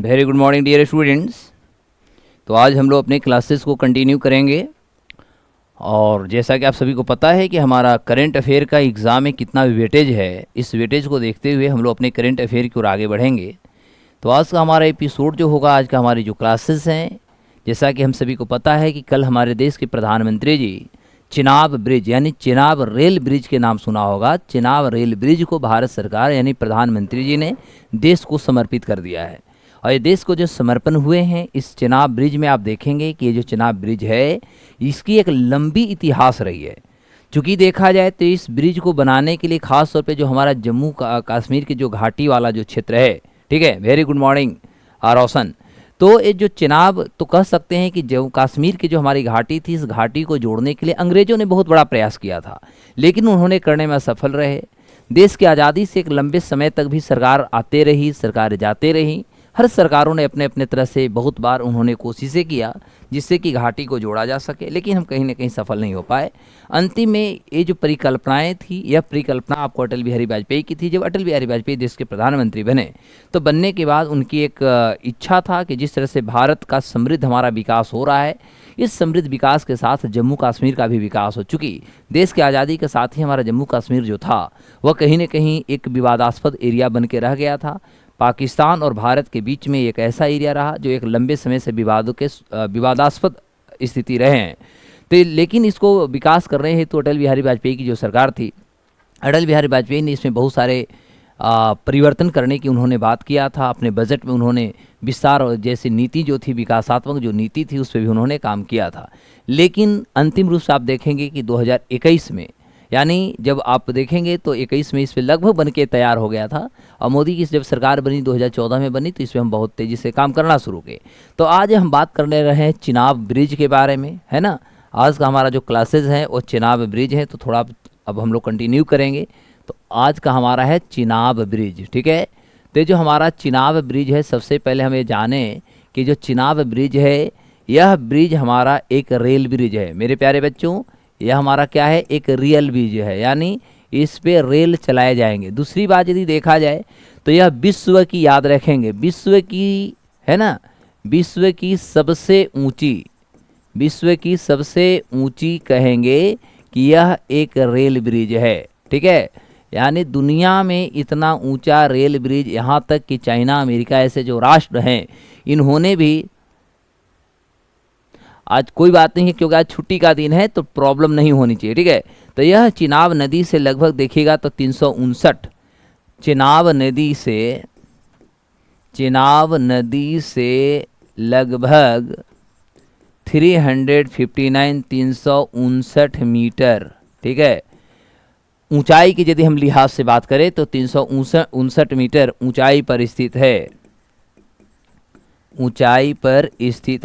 Very good morning dear students. तो आज हम लोग अपने क्लासेस को कंटिन्यू करेंगे और जैसा कि आप सभी को पता है कि हमारा करंट अफेयर का एग्ज़ाम में कितना वेटेज है, इस वेटेज को देखते हुए हम लोग अपने करंट अफेयर की ओर आगे बढ़ेंगे। तो आज का हमारा एपिसोड जो होगा, आज का हमारी जो क्लासेस हैं, जैसा कि हम सभी को पता है कि कल हमारे देश के प्रधानमंत्री जी चिनाब ब्रिज यानी चिनाब रेल ब्रिज के नाम सुना होगा, चिनाब रेल ब्रिज को भारत सरकार यानी प्रधानमंत्री जी ने देश को समर्पित कर दिया है। और ये देश को जो समर्पण हुए हैं, इस चिनाब ब्रिज में आप देखेंगे कि ये जो चिनाब ब्रिज है इसकी एक लंबी इतिहास रही है। चूँकि देखा जाए तो इस ब्रिज को बनाने के लिए ख़ास तौर पे जो हमारा जम्मू कश्मीर की जो घाटी वाला जो क्षेत्र है, ठीक है, वेरी गुड मॉर्निंग रोशन। तो ये जो चिनाब, तो कह सकते हैं कि जम्मू कश्मीर की जो हमारी घाटी थी, इस घाटी को जोड़ने के लिए अंग्रेज़ों ने बहुत बड़ा प्रयास किया था, लेकिन उन्होंने करने में असफल रहे। देश की आज़ादी से एक लंबे समय तक भी सरकार आते रही, सरकार जाते रही, हर सरकारों ने अपने अपने तरह से बहुत बार उन्होंने कोशिशें किया जिससे कि घाटी को जोड़ा जा सके, लेकिन हम कहीं ना कहीं सफल नहीं हो पाए। अंतिम में ये जो परिकल्पनाएं थी, यह परिकल्पना आपको अटल बिहारी वाजपेयी की थी। जब अटल बिहारी वाजपेयी देश के प्रधानमंत्री बने तो बनने के बाद उनकी एक इच्छा था कि जिस तरह से भारत का समृद्ध हमारा विकास हो रहा है, इस समृद्ध विकास के साथ जम्मू कश्मीर का भी विकास हो। चूँकि देश की आज़ादी के साथ ही हमारा जम्मू कश्मीर जो था वह कहीं ना कहीं एक विवादास्पद एरिया बन के रह गया था। पाकिस्तान और भारत के बीच में एक ऐसा एरिया रहा जो एक लंबे समय से विवादास्पद स्थिति रहे हैं। तो लेकिन इसको विकास कर रहे हैं तो अटल बिहारी वाजपेयी की जो सरकार थी, अटल बिहारी वाजपेयी ने इसमें बहुत सारे परिवर्तन करने की उन्होंने बात किया था। अपने बजट में उन्होंने विस्तार और जैसे नीति जो थी, विकासात्मक जो नीति थी, उस पर भी उन्होंने काम किया था। लेकिन अंतिम रूप से आप देखेंगे कि 2021 में, यानी जब आप देखेंगे तो 21 में इस पर लगभग बन के तैयार हो गया था और मोदी की जब सरकार बनी 2014 में बनी तो इस पर हम बहुत तेज़ी से काम करना शुरू किए। तो आज हम बात करने रहे हैं चिनाब ब्रिज के बारे में, है ना। आज का हमारा जो क्लासेज है वो चिनाब ब्रिज है, तो थोड़ा अब हम लोग कंटिन्यू करेंगे। तो आज का हमारा है चिनाब ब्रिज, ठीक है। तो ये जो हमारा चिनाब ब्रिज है, सबसे पहले हम ये जाने कि जो चिनाब ब्रिज है, यह ब्रिज हमारा एक रेल ब्रिज है मेरे प्यारे बच्चों। यह हमारा क्या है, एक रियल ब्रिज है, यानी इस पे रेल चलाए जाएंगे। दूसरी बात यदि देखा जाए तो यह विश्व की, याद रखेंगे, विश्व की, है ना, विश्व की सबसे ऊंची कहेंगे कि यह एक रेल ब्रिज है, ठीक है। यानी दुनिया में इतना ऊंचा रेल ब्रिज, यहाँ तक कि चाइना, अमेरिका ऐसे जो राष्ट्र हैं, इन्होंने भी, आज कोई बात नहीं है क्योंकि आज छुट्टी का दिन है तो प्रॉब्लम नहीं होनी चाहिए, ठीक है। तो यह चिनाब नदी से लगभग देखिएगा तो 359, चिनाब नदी से लगभग 359 मीटर, ठीक है। ऊंचाई की यदि हम लिहाज से बात करें तो 359 मीटर ऊंचाई पर स्थित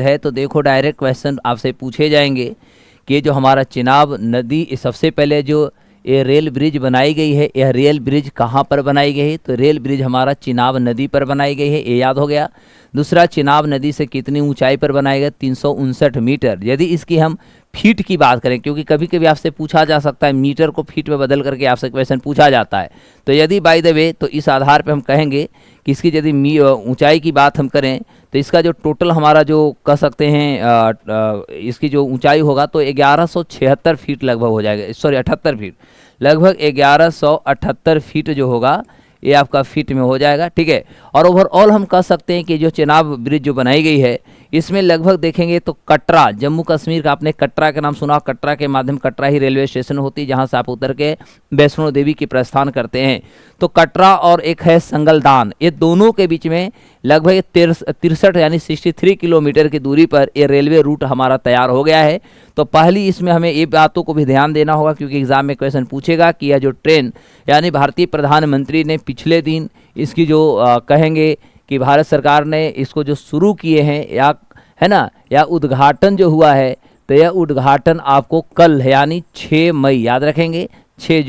है। तो देखो, डायरेक्ट क्वेश्चन आपसे पूछे जाएंगे कि जो हमारा चिनाब नदी, सबसे पहले जो ये रेल ब्रिज बनाई गई है, यह रेल ब्रिज कहाँ पर बनाई गई है, तो रेल ब्रिज हमारा चिनाब नदी पर बनाई गई है, ये याद हो गया। दूसरा, चिनाब नदी से कितनी ऊंचाई पर बनाई गई, 359 मीटर। यदि इसकी हम फीट की बात करें, क्योंकि कभी कभी आपसे पूछा जा सकता है, मीटर को फीट में बदल करके आपसे क्वेश्चन पूछा जाता है, तो यदि बाय द वे, तो इस आधार पर हम कहेंगे कि इसकी यदि ऊंचाई की बात हम करें तो इसका जो टोटल हमारा जो कह सकते हैं इसकी जो ऊंचाई होगा तो 1176 फीट लगभग हो जाएगा, सॉरी 78 फीट, लगभग 1178 फीट जो होगा ये आपका फीट में हो जाएगा, ठीक है। और ओवरऑल हम कह सकते हैं कि जो चिनाब ब्रिज जो बनाई गई है, इसमें लगभग देखेंगे तो कटरा, जम्मू कश्मीर का आपने कटरा का नाम सुना, कटरा के माध्यम, कटरा ही रेलवे स्टेशन होती है जहां से आप उतर के वैष्णो देवी की प्रस्थान करते हैं। तो कटरा और एक है संगलदान, ये दोनों के बीच में लगभग 63 यानी 63 किलोमीटर की दूरी पर ये रेलवे रूट हमारा तैयार हो गया है। तो पहली इसमें हमें ये बातों को भी ध्यान देना होगा क्योंकि एग्जाम में क्वेश्चन पूछेगा कि यह जो ट्रेन, यानी भारतीय प्रधानमंत्री ने पिछले दिन इसकी जो कहेंगे कि भारत सरकार ने इसको जो शुरू किए हैं, या है ना, या उद्घाटन जो हुआ है, तो यह उद्घाटन आपको कल है, यानी 6 मई, याद रखेंगे 6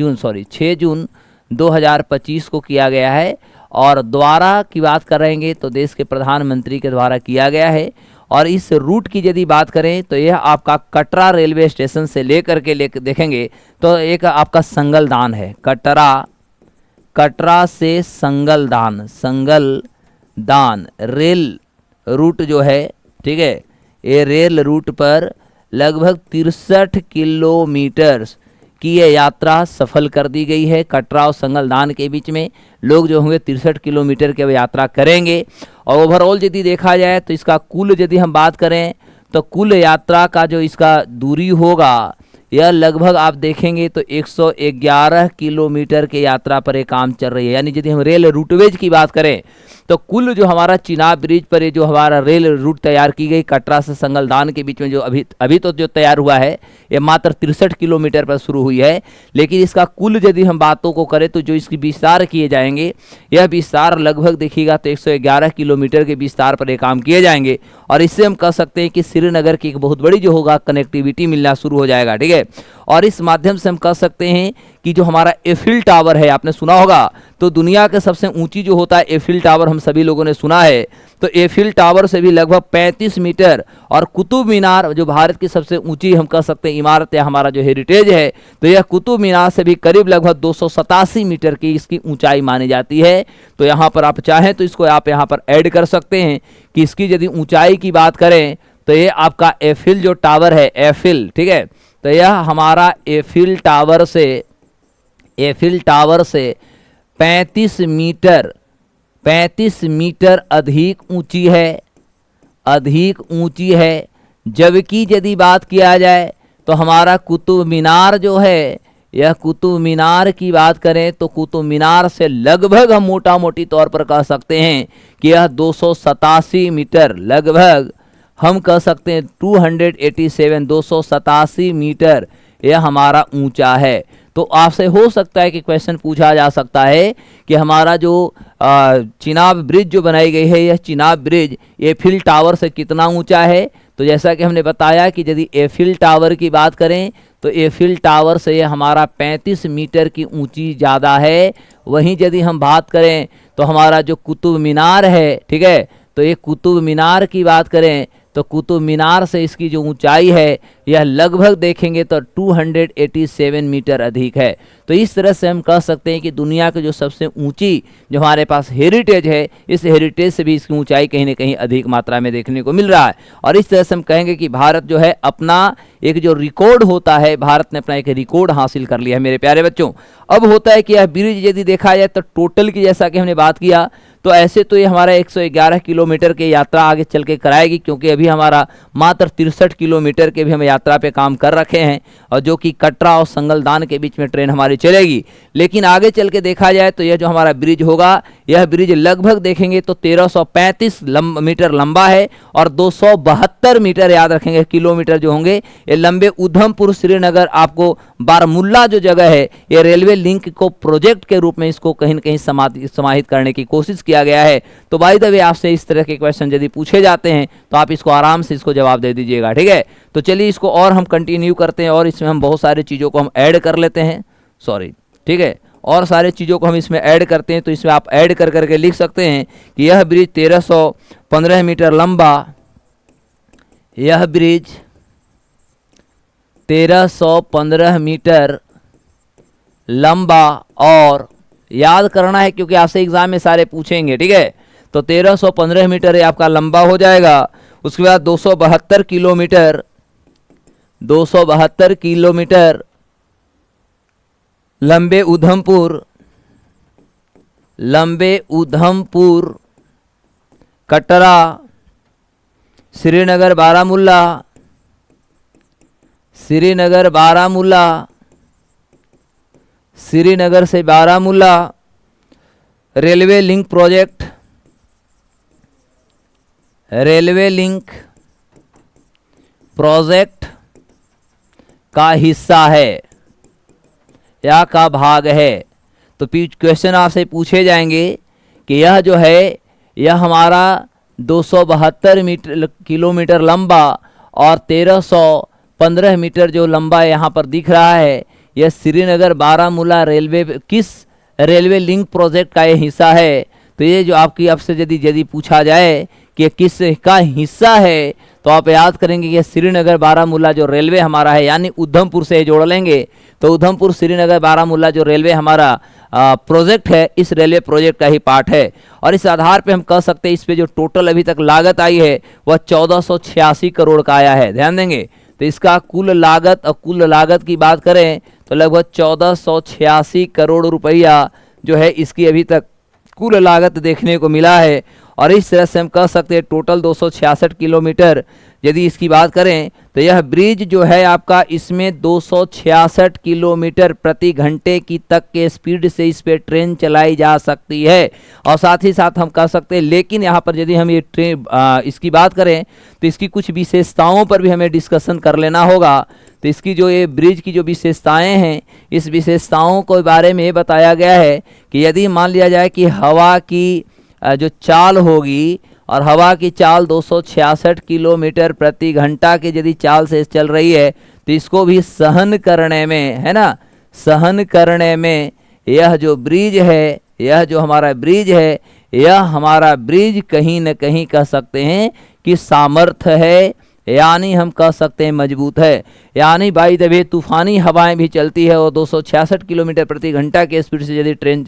जून 2025 को किया गया है। और द्वारा की बात करेंगे तो देश के प्रधानमंत्री के द्वारा किया गया है। और इस रूट की यदि बात करें तो यह आपका कटरा रेलवे स्टेशन से लेकर के देखेंगे तो एक आपका संगलदान है, कटरा से संगलदान दान रेल रूट जो है, ठीक है, ये रेल रूट पर लगभग 63 किलोमीटर की ये यात्रा सफल कर दी गई है। कटरा और संगलदान के बीच में लोग जो होंगे 63 किलोमीटर की यात्रा करेंगे। और ओवरऑल यदि देखा जाए तो इसका कुल यदि हम बात करें तो कुल यात्रा का जो इसका दूरी होगा यह लगभग आप देखेंगे तो 111 किलोमीटर के यात्रा पर ये काम चल रही है। यानी यदि हम रेल रूटवेज की बात करें तो कुल जो हमारा चिनाब ब्रिज पर ये जो हमारा रेल रूट तैयार की गई कटरा से संगलदान के बीच में जो अभी तो जो तैयार हुआ है ये मात्र 63 किलोमीटर पर शुरू हुई है। लेकिन इसका कुल यदि हम बातों को करें तो जो इसकी विस्तार किए जाएंगे यह विस्तार लगभग देखिएगा तो 111 किलोमीटर के विस्तार पर ये काम किए जाएंगे। और इससे हम कह सकते हैं कि श्रीनगर की एक बहुत बड़ी जो होगा कनेक्टिविटी मिलना शुरू हो जाएगा, ठीक है। और इस माध्यम से हम कह सकते हैं कि जो हमारा एफिल टावर है, आपने सुना होगा, तो दुनिया के सबसे ऊंची जो होता है एफिल टावर हम सभी लोगों ने सुना है, तो एफिल टावर से भी लगभग 35 मीटर और कुतुब मीनार जो भारत की सबसे ऊंची हम कह सकते हैं इमारत है, हमारा जो हेरिटेज है, तो यह कुतुब मीनार से भी करीब लगभग 287 मीटर की इसकी ऊंचाई मानी जाती है। तो यहाँ पर आप चाहें तो इसको आप यहाँ पर ऐड कर सकते हैं कि इसकी यदि ऊंचाई की बात करें तो ये आपका एफिल जो टावर है एफिल, ठीक है, तो यह हमारा एफिल टावर से 35 मीटर अधिक ऊंची है। जबकि यदि बात किया जाए तो हमारा कुतुब मीनार जो है, यह कुतुब मीनार की बात करें तो कुतुब मीनार से लगभग हम मोटा मोटी तौर पर कह सकते हैं कि यह 287 मीटर, लगभग हम कह सकते हैं 287 मीटर यह हमारा ऊंचा है। तो आपसे हो सकता है कि क्वेश्चन पूछा जा सकता है कि हमारा जो चिनाब ब्रिज जो बनाई गई है, यह चिनाब ब्रिज एफिल टावर से कितना ऊंचा है। तो जैसा कि हमने बताया कि यदि एफिल टावर की बात करें तो एफिल टावर से यह हमारा 35 मीटर की ऊंची ज़्यादा है। वहीं यदि हम बात करें तो हमारा जो कुतुब मीनार है, ठीक है, तो ये कुतुब मीनार की बात करें तो कुतुब मीनार से इसकी जो ऊंचाई है यह लगभग देखेंगे तो 287 मीटर अधिक है। तो इस तरह से हम कह सकते हैं कि दुनिया की जो सबसे ऊंची जो हमारे पास हेरिटेज है, इस हेरिटेज से भी इसकी ऊंचाई कहीं ना कहीं अधिक मात्रा में देखने को मिल रहा है। और इस तरह से हम कहेंगे कि भारत जो है अपना एक जो रिकॉर्ड होता है, भारत ने अपना एक रिकॉर्ड हासिल कर लिया है मेरे प्यारे बच्चों। अब होता है कि यह ब्रिज यदि देखा जाए तो टोटल की जैसा कि हमने बात किया तो ऐसे तो ये हमारा 111 किलोमीटर की यात्रा आगे चल के कराएगी, क्योंकि अभी हमारा मात्र 63 किलोमीटर के भी हम यात्रा पे काम कर रखे हैं और जो कि कटरा और संगलदान के बीच में ट्रेन हमारी चलेगी। लेकिन आगे चल के देखा जाए तो यह जो हमारा ब्रिज होगा यह ब्रिज लगभग देखेंगे तो 1335 मीटर लंबा है और 272 मीटर याद रखेंगे किलोमीटर जो होंगे ये लंबे उधमपुर श्रीनगर आपको बारामुल्ला जो जगह है ये रेलवे लिंक को प्रोजेक्ट के रूप में इसको कहीं न कहीं समाहित करने की कोशिश किया गया है। तो बाय द वे आपसे इस तरह के क्वेश्चन यदि पूछे जाते हैं तो आप इसको आराम से इसको जवाब दे दीजिएगा, ठीक है। तो चलिए इसको और हम कंटिन्यू करते हैं और इसमें हम बहुत सारी चीज़ों को हम ऐड कर लेते हैं, ठीक है, और सारी चीज़ों को हम इसमें ऐड करते हैं। तो इसमें आप ऐड कर करके लिख सकते हैं कि यह ब्रिज 1315 मीटर लंबा, यह ब्रिज 1315 मीटर लंबा, और याद करना है क्योंकि आपसे एग्जाम में सारे पूछेंगे, ठीक है। तो 1315 मीटर ये आपका लंबा हो जाएगा। उसके बाद 272 किलोमीटर लंबे उधमपुर कटरा श्रीनगर बारामुल्ला, श्रीनगर से बारामुल्ला रेलवे लिंक प्रोजेक्ट का हिस्सा है या का भाग है। तो क्वेश्चन आपसे पूछे जाएंगे कि यह जो है यह हमारा 272 किलोमीटर लंबा और 1315 मीटर जो लंबा यहाँ पर दिख रहा है, यह श्रीनगर बारामुल्ला किस रेलवे लिंक प्रोजेक्ट का ये हिस्सा है। तो ये जो आपकी आपसे यदि पूछा जाए कि ये किस का हिस्सा है तो आप याद करेंगे कि श्रीनगर बारामुल्ला जो रेलवे हमारा है, यानी उधमपुर से जोड़ लेंगे तो उधमपुर श्रीनगर बारामुल्ला जो रेलवे हमारा प्रोजेक्ट है, इस रेलवे प्रोजेक्ट का ही पार्ट है। और इस आधार पे हम कह सकते हैं इस पे जो टोटल अभी तक लागत आई है वह 1486 करोड़ का आया है। ध्यान देंगे तो इसका कुल लागत और कुल लागत की बात करें तो लगभग 1486 करोड़ रुपया जो है इसकी अभी तक कुल लागत देखने को मिला है। और इस तरह से हम कह सकते हैं टोटल 266 किलोमीटर यदि इसकी बात करें तो यह ब्रिज जो है आपका इसमें 266 किलोमीटर प्रति घंटे की तक के स्पीड से इस पे ट्रेन चलाई जा सकती है। और साथ ही साथ हम कह सकते हैं, लेकिन यहाँ पर यदि हम ये ट्रेन इसकी बात करें तो इसकी कुछ विशेषताओं पर भी हमें डिस्कशन कर लेना होगा। तो इसकी जो ये ब्रिज की जो विशेषताएं हैं, इस विशेषताओं के बारे में बताया गया है कि यदि मान लिया जाए कि हवा की जो चाल होगी और हवा की चाल 266 किलोमीटर प्रति घंटा की यदि चाल से चल रही है तो इसको भी सहन करने में, है ना, सहन करने में यह जो ब्रिज है, यह जो हमारा ब्रिज है, यह हमारा ब्रिज कहीं न कहीं कह सकते हैं कि सामर्थ्य है, यानी हम कह सकते हैं मजबूत है। यानी बाई द वे तूफानी हवाएं भी चलती है और 266 किलोमीटर प्रति घंटा के स्पीड से यदि ट्रेन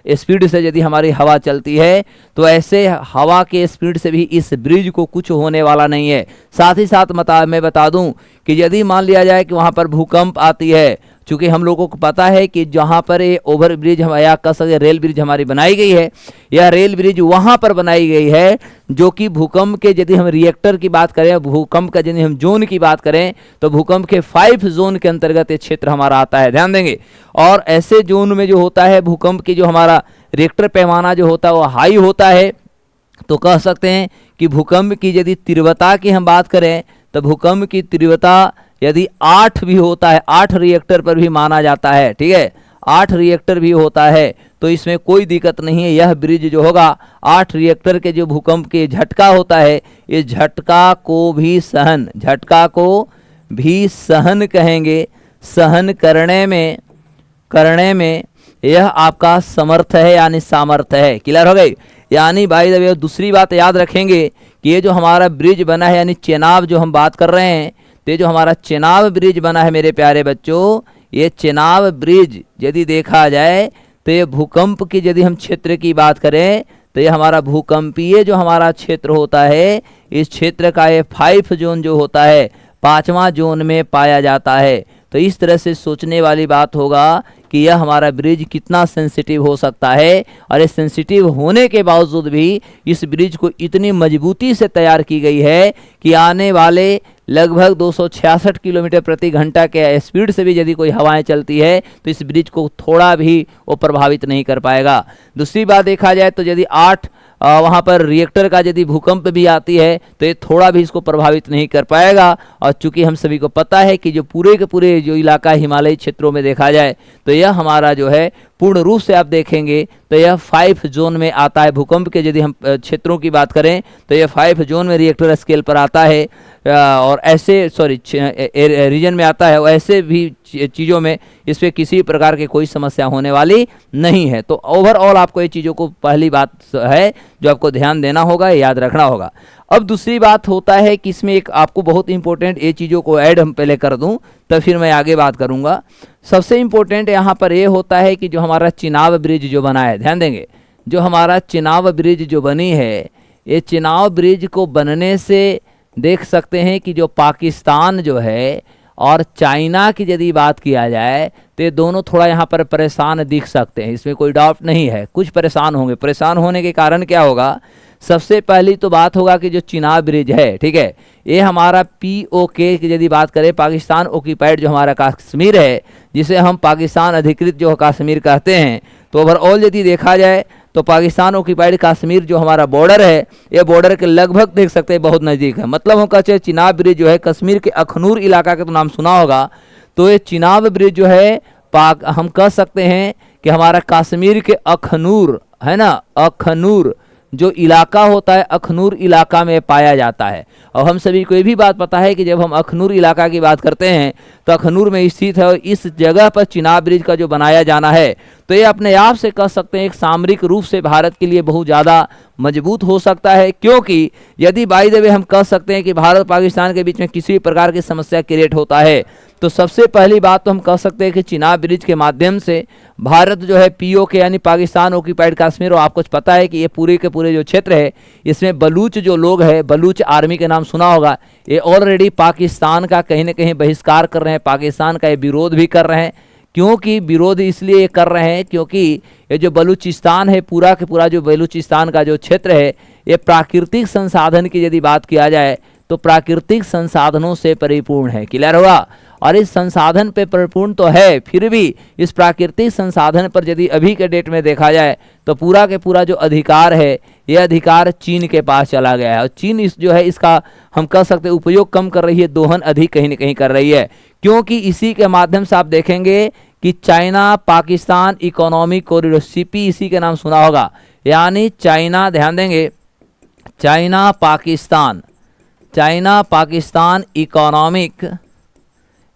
स्पीड से यदि हमारी हवा चलती है तो ऐसे हवा के स्पीड से भी इस ब्रिज को कुछ होने वाला नहीं है। साथ ही साथ मैं बता दूं कि यदि मान लिया जाए कि वहाँ पर भूकंप आती है, चूँकि हम लोगों को पता है कि जहाँ पर ये ओवर ब्रिज हम या कह सकते रेल ब्रिज हमारी बनाई गई है, यह रेल ब्रिज वहाँ पर बनाई गई है जो कि भूकंप के यदि हम रिएक्टर की बात करें, भूकंप का यदि हम जोन की बात करें तो भूकंप के 5 जोन के अंतर्गत ये क्षेत्र हमारा आता है। ध्यान देंगे। और ऐसे जोन में जो होता है भूकंप की जो हमारा रिएक्टर पैमाना जो होता है वो हाई होता है। तो कह सकते हैं कि भूकंप की यदि तीव्रता की हम बात करें तो भूकंप की तीव्रता यदि 8 भी होता है, 8 रिएक्टर पर भी माना जाता है, ठीक है, 8 रिएक्टर भी होता है तो इसमें कोई दिक्कत नहीं है। यह ब्रिज जो होगा 8 रिएक्टर के जो भूकंप के झटका होता है, इस झटका को भी सहन कहेंगे, सहन करने में यह आपका समर्थ है यानी सामर्थ्य है। क्लियर हो गई। यानी बाय द वे दूसरी बात याद रखेंगे कि ये जो हमारा ब्रिज बना है यानी चेनाब जो हम बात कर रहे हैं, तो ये जो हमारा चेनाब ब्रिज बना है मेरे प्यारे बच्चों, ये चेनाब ब्रिज यदि देखा जाए तो ये भूकंप की यदि हम क्षेत्र की बात करें तो ये हमारा भूकंपीय जो हमारा क्षेत्र होता है, इस क्षेत्र का ये 5 जोन जो होता है 5वां जोन में पाया जाता है। तो इस तरह से सोचने वाली बात होगा कि यह हमारा ब्रिज कितना सेंसिटिव हो सकता है। और इस सेंसिटिव होने के बावजूद भी इस ब्रिज को इतनी मजबूती से तैयार की गई है कि आने वाले लगभग 266 किलोमीटर प्रति घंटा के स्पीड से भी यदि कोई हवाएं चलती है तो इस ब्रिज को थोड़ा भी वो प्रभावित नहीं कर पाएगा। दूसरी बात देखा जाए तो यदि 8 वहाँ पर रिएक्टर का यदि भूकंप भी आती है तो ये थोड़ा भी इसको प्रभावित नहीं कर पाएगा। और चूंकि हम सभी को पता है कि जो पूरे के पूरे जो इलाका हिमालयी क्षेत्रों में देखा जाए तो यह हमारा जो है पूर्ण रूप से आप देखेंगे तो यह 5 जोन में आता है। भूकंप के यदि हम क्षेत्रों की बात करें तो यह 5 जोन में रिएक्टर स्केल पर आता है और ऐसे रीजन में आता है। ऐसे भी चीज़ों में इस पर किसी प्रकार की कोई समस्या होने वाली नहीं है। तो ओवरऑल आपको ये चीज़ों को पहली बात है जो आपको ध्यान देना होगा, याद रखना होगा। अब दूसरी बात होता है कि इसमें एक आपको बहुत इंपॉर्टेंट ये चीज़ों को ऐड हम पहले कर दूं तब फिर मैं आगे बात करूंगा। सबसे इम्पोर्टेंट यहाँ पर ये होता है कि जो हमारा चिनाब ब्रिज जो बना है, ध्यान देंगे, जो हमारा चिनाब ब्रिज जो बनी है, ये चिनाब ब्रिज को बनने से देख सकते हैं कि जो पाकिस्तान जो है और चाइना की यदि बात किया जाए तो ये दोनों थोड़ा यहाँ पर परेशान दिख सकते हैं, इसमें कोई डाउट नहीं है, कुछ परेशान होंगे। परेशान होने के कारण क्या होगा, सबसे पहली तो बात होगा कि जो चिनाब ब्रिज है, ठीक है, ये हमारा POK की यदि बात करें, पाकिस्तान ऑक्यूपाइड जो हमारा कश्मीर है, जिसे हम पाकिस्तान अधिकृत जो कश्मीर कहते हैं, तो ओवरऑल यदि देखा जाए तो पाकिस्तान ऑक्यूपाइड कश्मीर जो हमारा बॉर्डर है, ये बॉर्डर के लगभग देख सकते हैं बहुत नज़दीक है। मतलब हम कहते हैं चिनाब ब्रिज जो है कश्मीर के अखनूर इलाका का तो नाम सुना होगा, तो ये चिनाब ब्रिज जो है हम कह सकते हैं कि हमारा कश्मीर के अखनूर, है ना, अखनूर जो इलाका होता है, अखनूर इलाका में पाया जाता है। और हम सभी को ये भी बात पता है कि जब हम अखनूर इलाका की बात करते हैं तो अखनूर में स्थित है और इस जगह पर चिनाब ब्रिज का जो बनाया जाना है तो ये अपने आप से कह सकते हैं एक सामरिक रूप से भारत के लिए बहुत ज़्यादा मजबूत हो सकता है, क्योंकि यदि बाय द वे हम कह सकते हैं कि भारत पाकिस्तान के बीच में किसी भी प्रकार की समस्या क्रिएट होता है, तो सबसे पहली बात तो हम कह सकते हैं कि चिनाब ब्रिज के माध्यम से भारत जो है पीओके यानी पाकिस्तान ऑक्यूपाइड कश्मीर, और आपको पता है कि ये पूरे के पूरे जो क्षेत्र है इसमें बलूच जो लोग हैं, बलूच आर्मी के नाम सुना होगा, ये ऑलरेडी पाकिस्तान का कहीं ना कहीं बहिष्कार कर रहे हैं, पाकिस्तान का ये विरोध भी कर रहे हैं। क्योंकि विरोध इसलिए कर रहे हैं क्योंकि ये जो बलूचिस्तान है, पूरा के पूरा जो बलूचिस्तान का जो क्षेत्र है, ये प्राकृतिक संसाधन की यदि बात किया जाए तो प्राकृतिक संसाधनों से परिपूर्ण है। क्लियर हुआ? और इस संसाधन पे परिपूर्ण तो है, फिर भी इस प्राकृतिक संसाधन पर यदि अभी के डेट में देखा जाए तो पूरा के पूरा जो अधिकार है, ये अधिकार चीन के पास चला गया है। और चीन इस जो है इसका हम कह सकते उपयोग कम कर रही है, दोहन अधिक कहीं न कहीं कर रही है। क्योंकि इसी के माध्यम से आप देखेंगे कि China Pakistan economic corridor, CP इसी के नाम सुना होगा, यानी चाइना, ध्यान देंगे, चाइना पाकिस्तान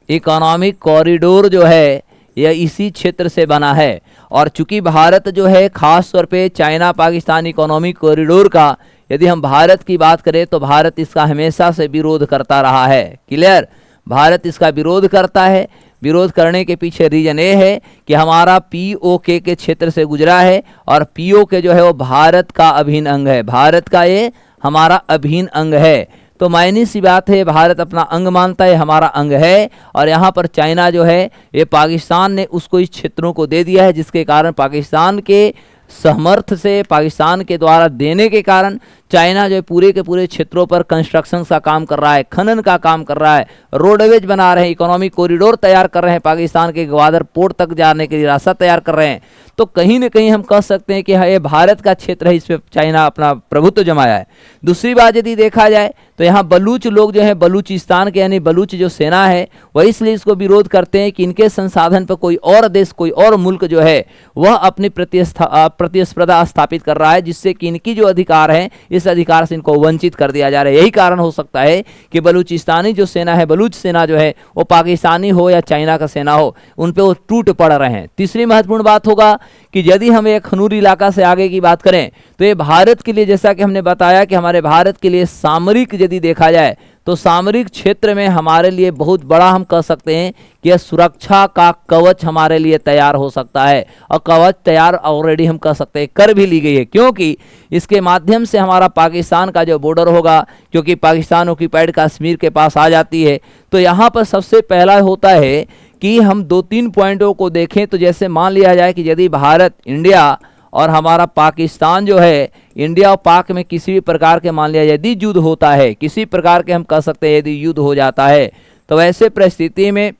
इकोनॉमिक कॉरिडोर जो है यह इसी क्षेत्र से बना है। और चूंकि भारत जो है खास तौर पे चाइना पाकिस्तान इकोनॉमिक कॉरिडोर का यदि हम भारत की बात करें तो भारत इसका हमेशा से विरोध करता रहा है। क्लियर? भारत इसका विरोध करता है। विरोध करने के पीछे रीजन ये है कि हमारा पीओके के क्षेत्र से गुजरा है, और पीओके जो है वो भारत का अभिन्न अंग है, भारत का ये हमारा अभिन्न अंग है। तो मायने सी बात है, भारत अपना अंग मानता है, हमारा अंग है, और यहाँ पर चाइना जो है ये पाकिस्तान ने उसको इस क्षेत्रों को दे दिया है, जिसके कारण पाकिस्तान के सहमर्थ से, पाकिस्तान के द्वारा देने के कारण चाइना जो पूरे के पूरे क्षेत्रों पर कंस्ट्रक्शन का काम कर रहा है, खनन का काम कर रहा है, रोडवेज बना रहे हैं, इकोनॉमिक कॉरिडोर तैयार कर रहे हैं, पाकिस्तान के ग्वादर पोर्ट तक जाने के लिए रास्ता तैयार कर रहे हैं। तो कहीं न कहीं हम कह सकते हैं कि ये भारत का क्षेत्र है, इस पर चाइना अपना प्रभुत्व जमाया है। दूसरी बात यदि देखा जाए तो यहाँ बलूच लोग जो है, बलूचिस्तान के यानी बलूच जो सेना है, वह इसलिए इसको विरोध करते हैं कि इनके संसाधन पर कोई और देश, कोई और मुल्क जो है वह अपनी प्रतिस्पर्धा स्थापित कर रहा है, जिससे कि इनकी जो अधिकार है इस अधिकार से इनको वंचित कर दिया जा रहा है। यही कारण हो सकता है कि बलूचिस्तानी जो सेना है, बलूच सेना जो है, वो पाकिस्तानी हो या चाइना का सेना हो, उन पे वो टूट पड़ रहे हैं। तीसरी महत्वपूर्ण बात होगा कि यदि हम एक खनूर इलाका से आगे की बात करें तो ये भारत के लिए, जैसा कि हमने बताया कि हमारे भारत के लिए सामरिक यदि देखा जाए तो सामरिक क्षेत्र में हमारे लिए बहुत बड़ा हम कह सकते हैं कि यह सुरक्षा का कवच हमारे लिए तैयार हो सकता है, और कवच तैयार ऑलरेडी हम कह सकते हैं कर भी ली गई है। क्योंकि इसके माध्यम से हमारा पाकिस्तान का जो बॉर्डर होगा, क्योंकि पाकिस्तान ऑक्यूपाइड कश्मीर के पास आ जाती है, तो यहाँ पर सबसे पहला होता है कि हम 2-3 पॉइंटों को देखें। तो जैसे मान लिया जाए कि यदि भारत, इंडिया और हमारा पाकिस्तान जो है, इंडिया और पाक में किसी भी प्रकार के मान लिया यदि युद्ध होता है, किसी प्रकार के हम कह सकते हैं यदि युद्ध हो जाता है, तो ऐसे परिस्थिति में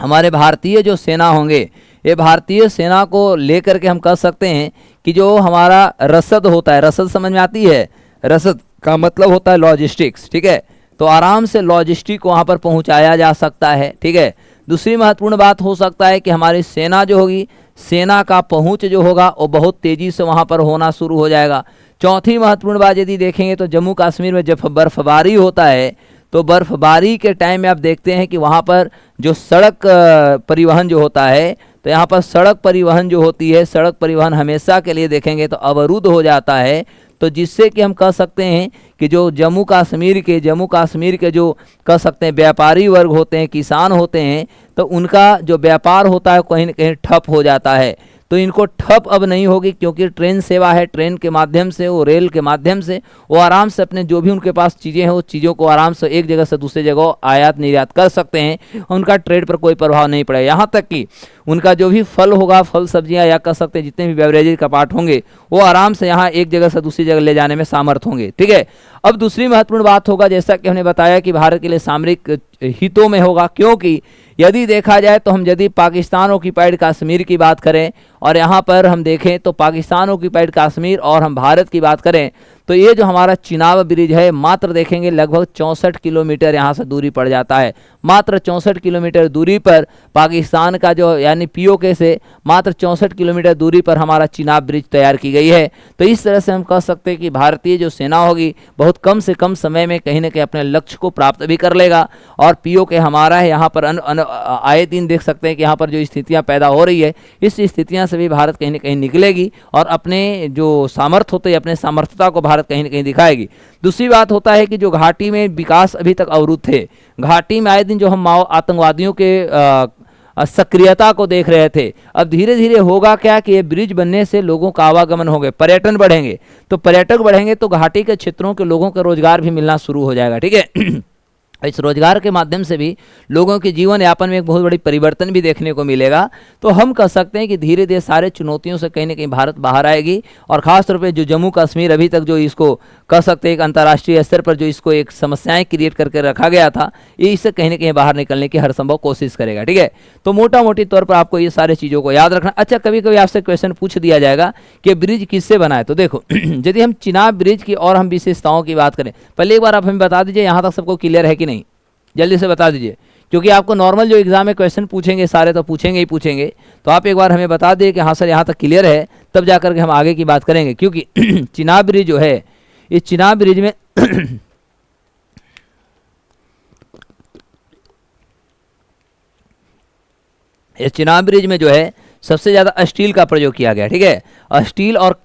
हमारे भारतीय जो सेना होंगे, ये भारतीय सेना को लेकर के हम कह सकते हैं कि जो हमारा रसद होता है, रसद समझ में आती है, रसद का मतलब होता है लॉजिस्टिक्स, ठीक है, तो आराम से लॉजिस्टिक को वहाँ पर पहुँचाया जा सकता है। ठीक है, दूसरी महत्वपूर्ण बात हो सकता है कि हमारी सेना जो होगी, सेना का पहुंच जो होगा वो बहुत तेज़ी से वहां पर होना शुरू हो जाएगा। चौथी महत्वपूर्ण बात यदि देखेंगे तो जम्मू कश्मीर में जब बर्फबारी होता है तो बर्फबारी के टाइम में आप देखते हैं कि वहां पर जो सड़क परिवहन जो होता है, तो यहाँ पर सड़क परिवहन जो होती है, सड़क परिवहन हमेशा के लिए देखेंगे तो अवरुद्ध हो जाता है। तो जिससे कि हम कह सकते हैं कि जो जम्मू कश्मीर के जो कह सकते हैं व्यापारी वर्ग होते हैं, किसान होते हैं, तो उनका जो व्यापार होता है कहीं न कहीं ठप हो जाता है। तो इनको ठप अब नहीं होगी, क्योंकि ट्रेन सेवा है, ट्रेन के माध्यम से, वो रेल के माध्यम से वो आराम से अपने जो भी उनके पास चीज़ें हैं, वो चीज़ों को आराम से एक जगह से दूसरी जगह आयात निर्यात कर सकते हैं। उनका ट्रेड पर कोई प्रभाव नहीं पड़ेगा। यहाँ तक कि उनका जो भी फल होगा, फल सब्जियाँ या कह सकते हैं जितने भी बेवरेजेज का पार्ट होंगे, वो आराम से यहाँ एक जगह से दूसरी जगह ले जाने में सामर्थ होंगे। ठीक है, अब दूसरी महत्वपूर्ण बात होगा, जैसा कि हमने बताया कि भारत के लिए सामरिक हितों में होगा, क्योंकि यदि देखा जाए तो हम यदि पाकिस्तान ऑक्यूपाइड कश्मीर की बात करें और यहाँ पर हम देखें तो पाकिस्तान ऑक्यूपाइड कश्मीर और हम भारत की बात करें तो ये जो हमारा चिनाब ब्रिज है मात्र देखेंगे लगभग 64 किलोमीटर यहाँ से दूरी पड़ जाता है। मात्र 64 किलोमीटर दूरी पर पाकिस्तान का जो यानी पीओके से मात्र 64 किलोमीटर दूरी पर हमारा चिनाब ब्रिज तैयार की गई है। तो इस तरह से हम कह सकते हैं कि भारतीय जो सेना होगी बहुत कम से कम समय में कहीं ना कहीं अपने लक्ष्य को प्राप्त भी कर लेगा। और पीओके हमारा है, यहाँ पर आए दिन देख सकते हैं कि यहाँ पर जो स्थितियाँ पैदा हो रही है इस स्थितियाँ से भी भारत कहीं ना कहीं निकलेगी और अपने जो सामर्थ्य होते हैं अपने सामर्थ्यता को भारत कहीं ना कहीं दिखाएगी। दूसरी बात होता है कि जो घाटी में विकास अभी तक अवरुद्ध थे, घाटी में आए दिन जो हम माओ आतंकवादियों के सक्रियता को देख रहे थे, अब धीरे धीरे होगा क्या कि ये ब्रिज बनने से लोगों का आवागमन होंगे, पर्यटन बढ़ेंगे। तो पर्यटक बढ़ेंगे तो घाटी के क्षेत्रों के लोगों का रोजगार भी मिलना शुरू हो जाएगा। ठीक है इस रोजगार के माध्यम से भी लोगों के जीवन यापन में एक बहुत बड़ी परिवर्तन भी देखने को मिलेगा। तो हम कह सकते हैं कि धीरे धीरे सारे चुनौतियों से कहीं ना कहीं भारत बाहर आएगी। और ख़ास तौर पे जो जम्मू कश्मीर अभी तक जो इसको कह सकते हैं एक अंतर्राष्ट्रीय स्तर पर जो इसको एक समस्याएं क्रिएट करके रखा गया था, ये इससे कहीं ना कहीं बाहर निकलने की हर संभव कोशिश करेगा। ठीक है, तो मोटा मोटी तौर पर आपको ये सारी चीज़ों को याद रखना। अच्छा, कभी कभी आपसे क्वेश्चन पूछ दिया जाएगा कि ब्रिज किससे बना है। तो देखो यदि हम चिनाब ब्रिज की और हम विशेषताओं की बात करें, पहले एक बार आप हमें बता दीजिए यहाँ तक सबको क्लियर है कि नहीं, जल्दी से बता दीजिए, क्योंकि आपको नॉर्मल जो एग्जाम में क्वेश्चन पूछेंगे सारे तो पूछेंगे ही पूछेंगे। तो आप एक बार हमें बता दिए कि हाँ सर यहाँ तक क्लियर है, तब जाकर के हम आगे की बात करेंगे। क्योंकि चिनाब ब्रिज जो है, इस चिनाब ब्रिज में इस चिनाब ब्रिज में जो है सबसे ज़्यादा स्टील का प्रयोग किया गया। ठीक है, स्टील और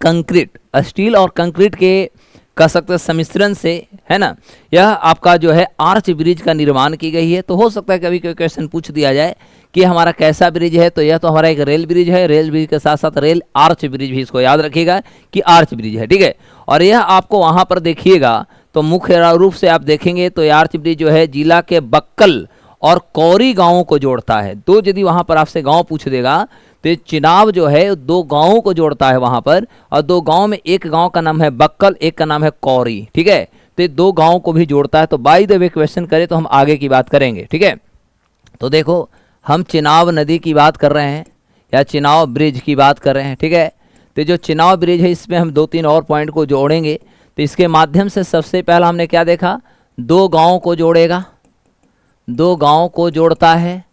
कंक्रीट के कह सकते हैं सम्मिश्रण से, है ना, यह आपका जो है आर्च ब्रिज का निर्माण की गई है। तो हो सकता है कभी कोई क्वेश्चन पूछ दिया जाए कि हमारा कैसा ब्रिज है, तो यह तो हमारा एक रेल ब्रिज है। रेल ब्रिज के साथ साथ रेल आर्च ब्रिज भी, इसको याद रखिएगा कि आर्च ब्रिज है। ठीक है, और यह आपको वहाँ पर देखिएगा तो मुख्य रूप से आप देखेंगे तो यह आर्च ब्रिज जो है जिला के बक्कल और कौरी गाँवों को जोड़ता है। तो यदि वहाँ पर आपसे गाँव पूछ देगा तो ये चिनाब जो है दो गांवों को जोड़ता है वहाँ पर, और दो गांव में एक गांव का नाम है बक्कल, एक का नाम है कौरी। ठीक है, तो ये दो गांवों को भी जोड़ता है। तो बाय द वे क्वेश्चन करें तो हम आगे की बात करेंगे। ठीक है, तो देखो हम चिनाब नदी की बात कर रहे हैं या चिनाब ब्रिज की बात कर रहे हैं। ठीक है, तो जो चिनाब ब्रिज है इसमें हम 2-3 और पॉइंट को जोड़ेंगे। तो इसके माध्यम से सबसे पहला हमने क्या देखा, दो गाँव को जोड़ेगा, दो गाँव को जोड़ता है।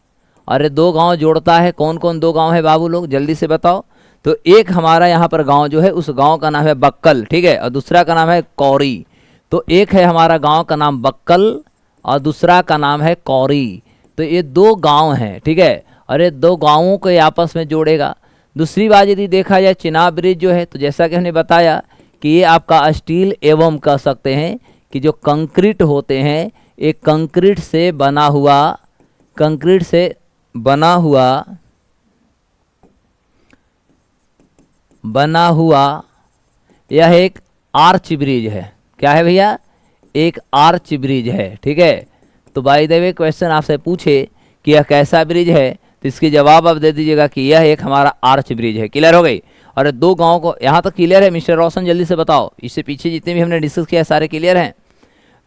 अरे दो गांव जोड़ता है, कौन कौन दो गांव है बाबू लोग जल्दी से बताओ। तो एक हमारा यहाँ पर गांव जो है उस गांव का नाम है बक्कल। ठीक है, और दूसरा का नाम है कौरी। तो एक है हमारा गांव का नाम बक्कल और दूसरा का नाम है कौरी। तो ये दो गांव हैं। ठीक है, और ये दो गांवों को आपस में जोड़ेगा। दूसरी बात यदि देखा जाए चिनाब ब्रिज जो है, तो जैसा कि हमने बताया कि ये आपका स्टील एवं कह सकते हैं कि जो कंक्रीट होते हैं, एक कंक्रीट से बना हुआ यह एक आर्च ब्रिज है। क्या है भैया, एक आर्च ब्रिज है। ठीक है, तो बाय द वे क्वेश्चन आपसे पूछे कि यह कैसा ब्रिज है, तो इसके जवाब आप दे दीजिएगा कि यह एक हमारा आर्च ब्रिज है। क्लियर हो गई। और दो गांव को यहाँ तक क्लियर है मिस्टर रोशन, जल्दी से बताओ। इससे पीछे जितने भी हमने डिस्कस किया सारे क्लियर हैं।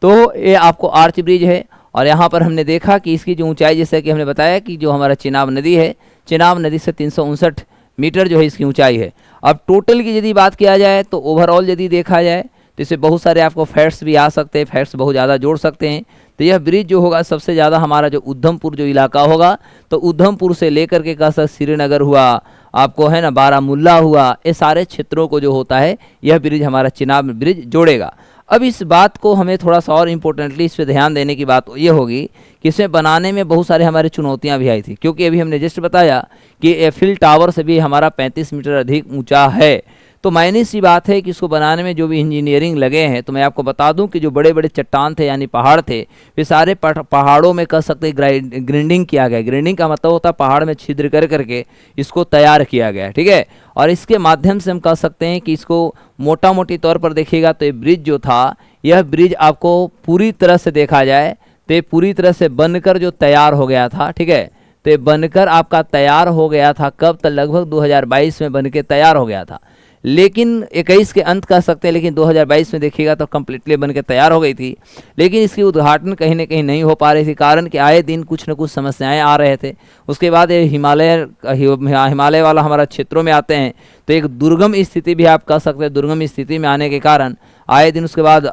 तो ये आपको आर्च ब्रिज है। और यहाँ पर हमने देखा कि इसकी जो ऊंचाई, जैसे कि हमने बताया कि जो हमारा चिनाब नदी है, चिनाब नदी से 359 मीटर जो है इसकी ऊंचाई है। अब टोटल की यदि बात किया जाए तो ओवरऑल यदि देखा जाए तो इससे बहुत सारे आपको फैक्ट्स भी आ सकते हैं, फैक्ट्स बहुत ज़्यादा जोड़ सकते हैं। तो यह ब्रिज जो होगा सबसे ज़्यादा हमारा जो उधमपुर जो इलाका होगा, तो उधमपुर से लेकर के कह सकते श्रीनगर हुआ आपको, है ना, बारामुल्ला हुआ, ये सारे क्षेत्रों को जो होता है यह ब्रिज हमारा चिनाब ब्रिज जोड़ेगा। अब इस बात को हमें थोड़ा सा और इम्पोर्टेंटली इस पर ध्यान देने की बात ये होगी कि इसमें बनाने में बहुत सारे हमारी चुनौतियां भी आई थी। क्योंकि अभी हमने जस्ट बताया कि एफिल टावर से भी हमारा 35 मीटर अधिक ऊंचा है। तो मायने सी बात है कि इसको बनाने में जो भी इंजीनियरिंग लगे हैं, तो मैं आपको बता दूं कि जो बड़े बड़े चट्टान थे यानी पहाड़ थे, वे सारे पहाड़ों में कह सकते ग्राइंडिंग किया गया। ग्राइंडिंग का मतलब होता है पहाड़ में छिद्र कर करके इसको तैयार किया गया। ठीक है, और इसके माध्यम से हम कह सकते हैं कि इसको मोटा मोटी तौर पर देखिएगा तो ये ब्रिज जो था, यह ब्रिज आपको पूरी तरह से देखा जाए तो ये पूरी तरह से बनकर जो तैयार हो गया था। ठीक है, तो ये बनकर आपका तैयार हो गया था कब तक, लगभग 2022 में बनके तैयार हो गया था। लेकिन 21 के अंत कह सकते हैं, लेकिन 2022 में देखिएगा तो कम्प्लीटली बन के तैयार हो गई थी। लेकिन इसकी उद्घाटन कहीं ना कहीं नहीं हो पा रही थी, कारण कि आए दिन कुछ न कुछ समस्याएं आ रहे थे। उसके बाद ये हिमालय वाला हमारा क्षेत्रों में आते हैं, तो एक दुर्गम स्थिति भी आप कह सकते हैं। दुर्गम स्थिति में आने के कारण आए दिन उसके बाद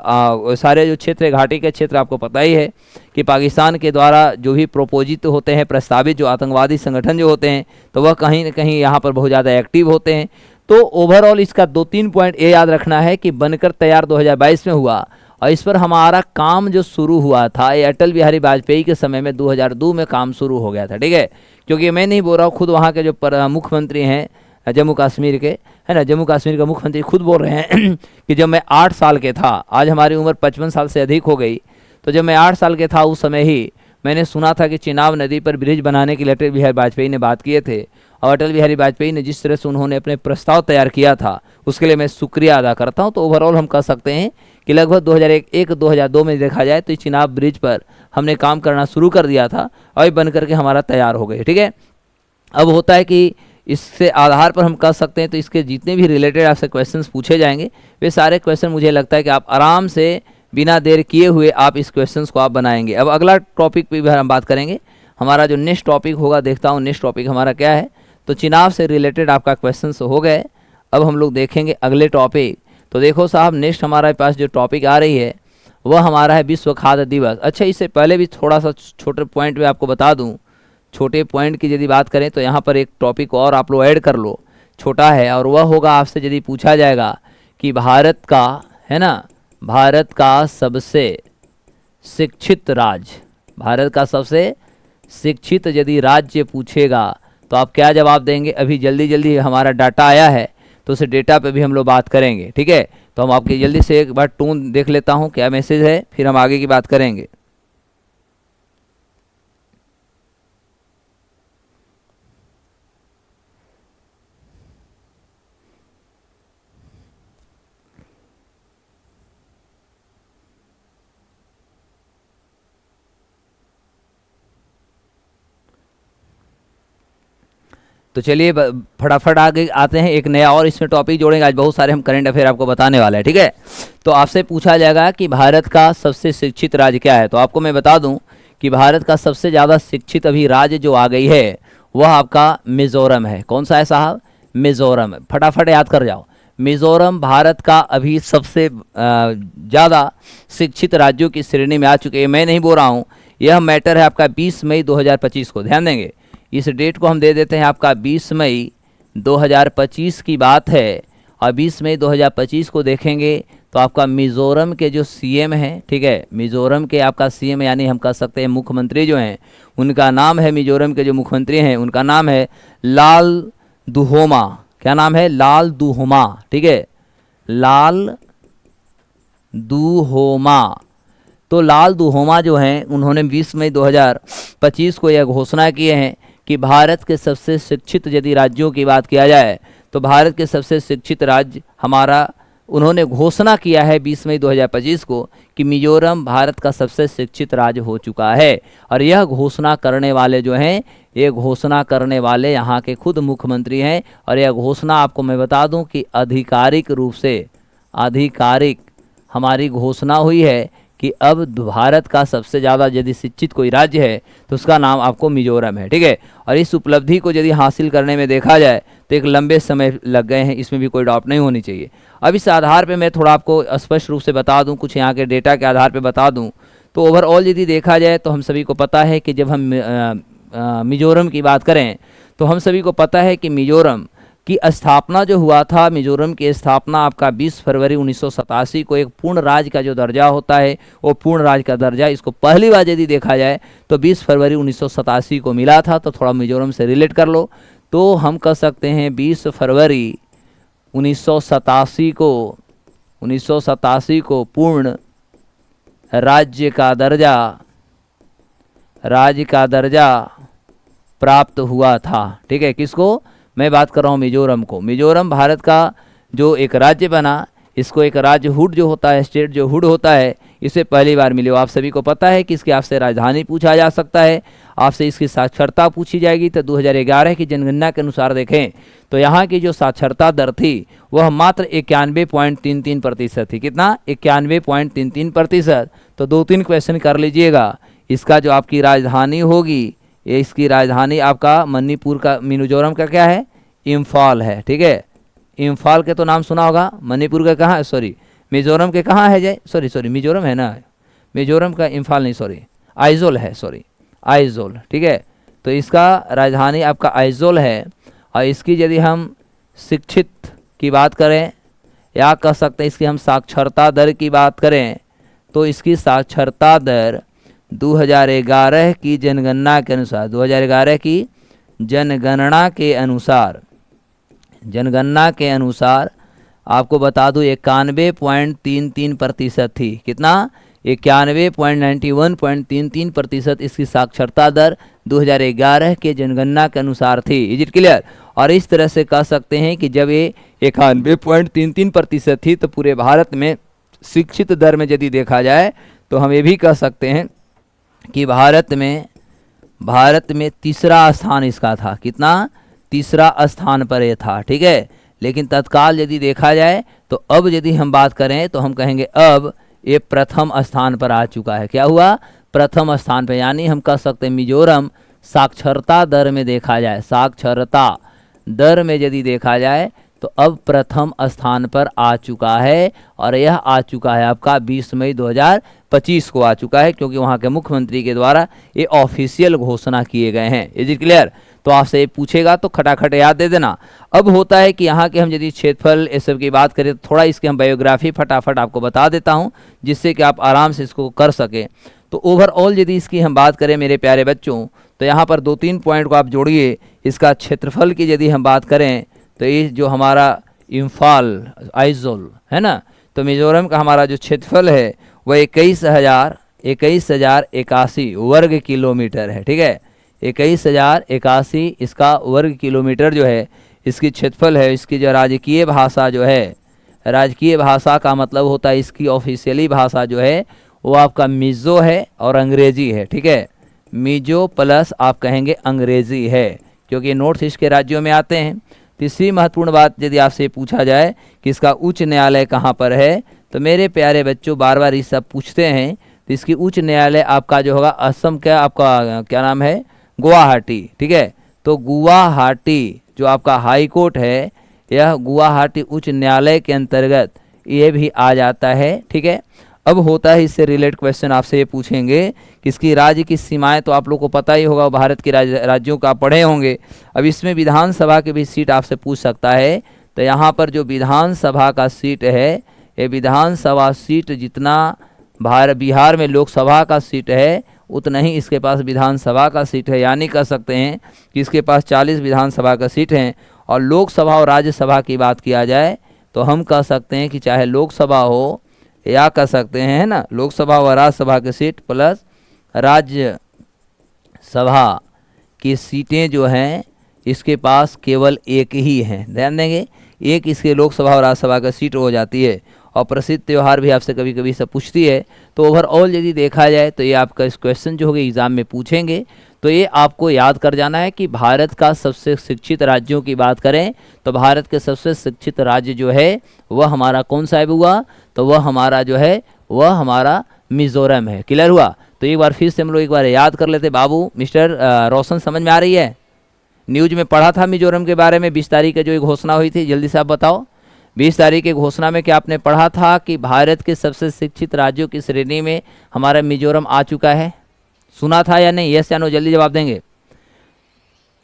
सारे जो क्षेत्र घाटी के क्षेत्र आपको पता ही है कि पाकिस्तान के द्वारा जो भी प्रोपोजित होते हैं, प्रस्तावित जो आतंकवादी संगठन जो होते हैं, तो वह कहीं ना कहीं यहाँ पर बहुत ज़्यादा एक्टिव होते हैं। तो ओवरऑल इसका 2-3 पॉइंट ये याद रखना है कि बनकर तैयार 2022 में हुआ, और इस पर हमारा काम जो शुरू हुआ था ये अटल बिहारी वाजपेयी के समय में 2002 में काम शुरू हो गया था, ठीक है। क्योंकि मैं नहीं बोल रहा हूँ, खुद वहाँ के जो मुख्यमंत्री हैं जम्मू कश्मीर के, है ना, जम्मू कश्मीर का मुख्यमंत्री खुद बोल रहे हैं कि जब मैं 8 साल के था, आज हमारी उम्र 55 साल से अधिक हो गई, तो जब मैं 8 साल के था उस समय ही मैंने सुना था कि चिनाब नदी पर ब्रिज बनाने के लिए अटल बिहारी वाजपेयी ने बात किए थे। और अटल बिहारी वाजपेयी ने जिस तरह से उन्होंने अपने प्रस्ताव तैयार किया था उसके लिए मैं शुक्रिया अदा करता हूं। तो ओवरऑल हम कह सकते हैं कि लगभग 2001-2002 में देखा जाए तो चिनाब ब्रिज पर हमने काम करना शुरू कर दिया था और ये बन करके हमारा तैयार हो गए, ठीक है। अब होता है कि इससे आधार पर हम कह सकते हैं, तो इसके जितने भी रिलेटेड आपसे क्वेश्चंस पूछे जाएंगे वे सारे क्वेश्चन मुझे लगता है कि आप आराम से बिना देर किए हुए आप इस क्वेश्चंस को आप बनाएंगे। अब अगला टॉपिक पे भी हम बात करेंगे। हमारा जो नेक्स्ट टॉपिक होगा, देखता हूँ नेक्स्ट टॉपिक हमारा क्या है। तो चिनाब से रिलेटेड आपका क्वेश्चन हो गए। अब हम लोग देखेंगे अगले टॉपिक। तो देखो साहब, नेक्स्ट हमारे पास जो टॉपिक आ रही है वह हमारा है विश्व खाद्य दिवस। अच्छा, इससे पहले भी थोड़ा सा छोटे पॉइंट में आपको बता दूं, छोटे पॉइंट की यदि बात करें तो यहाँ पर एक टॉपिक और आप लोग ऐड कर लो, छोटा है, और वह होगा आपसे यदि पूछा जाएगा कि भारत का, है ना, भारत का सबसे शिक्षित राज्य, भारत का सबसे शिक्षित यदि राज्य पूछेगा तो आप क्या जवाब देंगे। अभी जल्दी जल्दी हमारा डाटा आया है तो उस डेटा पे भी हम लोग बात करेंगे, ठीक है। तो हम आपके जल्दी से एक बार टोन देख लेता हूँ क्या मैसेज है, फिर हम आगे की बात करेंगे। तो चलिए फटाफट आगे आते हैं, एक नया और इसमें टॉपिक जोड़ेंगे। आज बहुत सारे हम करंट अफेयर आपको बताने वाले हैं, ठीक है। तो आपसे पूछा जाएगा कि भारत का सबसे शिक्षित राज्य क्या है। तो आपको मैं बता दूं कि भारत का सबसे ज़्यादा शिक्षित अभी राज्य जो आ गई है वह आपका मिज़ोरम है। कौन सा है साहब? मिज़ोरम। फटाफट याद कर जाओ, मिज़ोरम भारत का अभी सबसे ज़्यादा शिक्षित राज्यों की श्रेणी में आ चुके हैं। मैं नहीं बोल रहा हूँ, यह मैटर है आपका 20 मई 2025 को। ध्यान देंगे, इस डेट को हम दे देते हैं आपका 20 मई 2025 की बात है। और 20 मई 2025 को देखेंगे तो आपका मिज़ोरम के जो सीएम हैं, ठीक है, मिज़ोरम के आपका सीएम यानी हम कह सकते हैं मुख्यमंत्री जो हैं, उनका नाम है, मिज़ोरम के जो मुख्यमंत्री हैं उनका नाम है लाल दुहोमा। क्या नाम है? लाल दुहोमा, ठीक है, लाल दुहोमा। तो लाल दुहोमा जो हैं उन्होंने 20 मई 2025 को यह घोषणा किए हैं कि भारत के सबसे शिक्षित यदि राज्यों की बात किया जाए तो भारत के सबसे शिक्षित राज्य हमारा, उन्होंने घोषणा किया है 20 मई 2025 को कि मिजोरम भारत का सबसे शिक्षित राज्य हो चुका है। और यह घोषणा करने वाले जो हैं, ये घोषणा करने वाले यहाँ के खुद मुख्यमंत्री हैं। और यह घोषणा आपको मैं बता दूं कि आधिकारिक रूप से, आधिकारिक हमारी घोषणा हुई है कि अब भारत का सबसे ज़्यादा यदि शिक्षित कोई राज्य है तो उसका नाम आपको मिजोरम है, ठीक है। और इस उपलब्धि को यदि हासिल करने में देखा जाए तो एक लंबे समय लग गए हैं, इसमें भी कोई डाउट नहीं होनी चाहिए। अब इस आधार पे मैं थोड़ा आपको स्पष्ट रूप से बता दूं, कुछ यहाँ के डेटा के आधार पे बता दूं, तो ओवरऑल यदि देखा जाए तो हम सभी को पता है कि जब हम मिजोरम की बात करें तो हम सभी को पता है कि मिजोरम की स्थापना जो हुआ था, मिजोरम की स्थापना आपका 20 फरवरी 1987 को एक पूर्ण राज्य का जो दर्जा होता है वो पूर्ण राज्य का दर्जा इसको पहली बार यदि देखा जाए तो 20 फरवरी 1987 को मिला था। तो थोड़ा मिजोरम से रिलेट कर लो तो हम कह सकते हैं 20 फरवरी 1987 को पूर्ण राज्य का दर्जा प्राप्त हुआ था, ठीक है। किसको मैं बात कर रहा हूँ? मिजोरम को। मिजोरम भारत का जो एक राज्य बना, इसको एक राज्य हुड जो होता है, स्टेट जो हुड होता है, इसे पहली बार मिले। आप सभी को पता है कि इसके आपसे राजधानी पूछा जा सकता है। आपसे इसकी साक्षरता पूछी जाएगी। तो 2011 की जनगणना के अनुसार देखें तो यहाँ की जो साक्षरता दर थी वह मात्र 91.33% थी। कितना? 91.33%। तो 2-3 क्वेश्चन कर लीजिएगा। इसका जो आपकी राजधानी होगी, ये इसकी राजधानी आपका मणिपुर का, मिजोरम का क्या है? इम्फाल है। ठीक है, इम्फाल के तो नाम सुना होगा। मणिपुर का कहाँ, सॉरी मिजोरम के कहाँ है जय? सॉरी मिजोरम है ना, मिजोरम का इम्फाल नहीं, सॉरी आइजोल है, सॉरी आइजोल। ठीक है, तो इसका राजधानी आपका आइजोल है। और इसकी यदि हम शिक्षित की बात करें या कह सकते हैं इसकी हम साक्षरता दर की बात करें तो इसकी साक्षरता दर 2011 की जनगणना के अनुसार, 2011 की जनगणना के अनुसार आपको बता दूं 91.33% थी। कितना? 91.91.33% इसकी साक्षरता दर 2011 के जनगणना के अनुसार थी। Is it clear? और इस तरह से कह सकते हैं कि जब ये 91.33% थी तो पूरे भारत में शिक्षित दर में यदि देखा जाए तो हम ये भी कह सकते हैं कि भारत में तीसरा स्थान इसका था। कितना? तीसरा स्थान पर ये था। ठीक है, लेकिन तत्काल यदि देखा जाए तो अब यदि हम बात करें तो हम कहेंगे अब ये प्रथम स्थान पर आ चुका है। क्या हुआ? प्रथम स्थान पर। यानी हम कह सकते हैं मिजोरम साक्षरता दर में देखा जाए, साक्षरता दर में यदि देखा जाए तो अब प्रथम स्थान पर आ चुका है। और यह आ चुका है आपका 20 मई 2025 को आ चुका है, क्योंकि वहाँ के मुख्यमंत्री के द्वारा ये ऑफिशियल घोषणा किए गए हैं। Is it clear? तो आपसे पूछेगा तो खटाखट याद दे देना। अब होता है कि यहाँ के हम यदि क्षेत्रफल ये सब की बात करें तो थोड़ा इसकी हम बायोग्राफी फटाफट आपको बता देता हूँ, जिससे कि आप आराम से इसको कर सकें। तो ओवरऑल यदि इसकी हम बात करें मेरे प्यारे बच्चों तो यहाँ पर 2-3 पॉइंट को आप जोड़िए। इसका क्षेत्रफल की यदि हम बात करें तो ये जो हमारा इम्फाल आइजोल है ना, तो मिजोरम का हमारा जो क्षेत्रफल है वह 21,081 वर्ग किलोमीटर है। ठीक है, 21,081 इसका वर्ग किलोमीटर जो है इसकी क्षेत्रफल है। इसकी जो राजकीय भाषा जो है, राजकीय भाषा का मतलब होता है इसकी ऑफिशियली भाषा जो है वो आपका मिज़ो है और अंग्रेज़ी है। ठीक है, मिज़ो प्लस आप कहेंगे अंग्रेज़ी है, क्योंकि नॉर्थ ईस्ट के राज्यों में आते हैं। तीसरी महत्वपूर्ण बात यदि आपसे पूछा जाए कि इसका उच्च न्यायालय कहाँ पर है, तो मेरे प्यारे बच्चों बार बार ये सब पूछते हैं, तो इसकी उच्च न्यायालय आपका जो होगा असम का आपका क्या नाम है? गुवाहाटी। ठीक है, तो गुवाहाटी जो आपका हाई कोर्ट है यह गुवाहाटी उच्च न्यायालय के अंतर्गत ये भी आ जाता है। ठीक है, अब होता है इससे रिलेटेड क्वेश्चन आपसे ये पूछेंगे कि इसकी राज्य की सीमाएं तो आप लोग को पता ही होगा, भारत के राज्यों का आप पढ़े होंगे। अब इसमें विधानसभा की भी सीट आपसे पूछ सकता है। तो यहाँ पर जो विधानसभा का सीट है, ये विधानसभा सीट जितना बिहार में लोकसभा का सीट है उतना ही इसके पास विधानसभा का सीट है। यानी कह सकते हैं कि इसके पास 40 विधानसभा का सीट हैं। और लोकसभा और राज्यसभा की बात किया जाए तो हम कह सकते हैं कि चाहे लोकसभा हो या कह सकते हैं ना, लोकसभा व राज्यसभा की सीट प्लस राज्यसभा की सीटें जो हैं इसके पास केवल एक ही हैं। ध्यान देंगे, एक इसके लोकसभा और राज्यसभा का सीट हो जाती है। और प्रसिद्ध त्यौहार भी आपसे कभी कभी सब पूछती है। तो ओवरऑल यदि देखा जाए तो ये आपका इस क्वेश्चन जो होगा एग्ज़ाम में पूछेंगे, तो ये आपको याद कर जाना है कि भारत का सबसे शिक्षित राज्यों की बात करें तो भारत के सबसे शिक्षित राज्य जो है वह हमारा कौन सा है हुआ? तो वह हमारा जो है वह हमारा मिज़ोरम है। क्लियर हुआ? तो एक बार फिर से हम लोग एक बार याद कर लेते। बाबू मिस्टर रोशन, समझ में आ रही है? न्यूज में पढ़ा था मिजोरम के बारे में 20 तारीख की जो एक घोषणा हुई थी, जल्दी से आप बताओ। 20 तारीख की घोषणा में क्या आपने पढ़ा था कि भारत के सबसे शिक्षित राज्यों की श्रेणी में हमारा मिजोरम आ चुका है? सुना था या नहीं? यस या नो, जल्दी जवाब देंगे।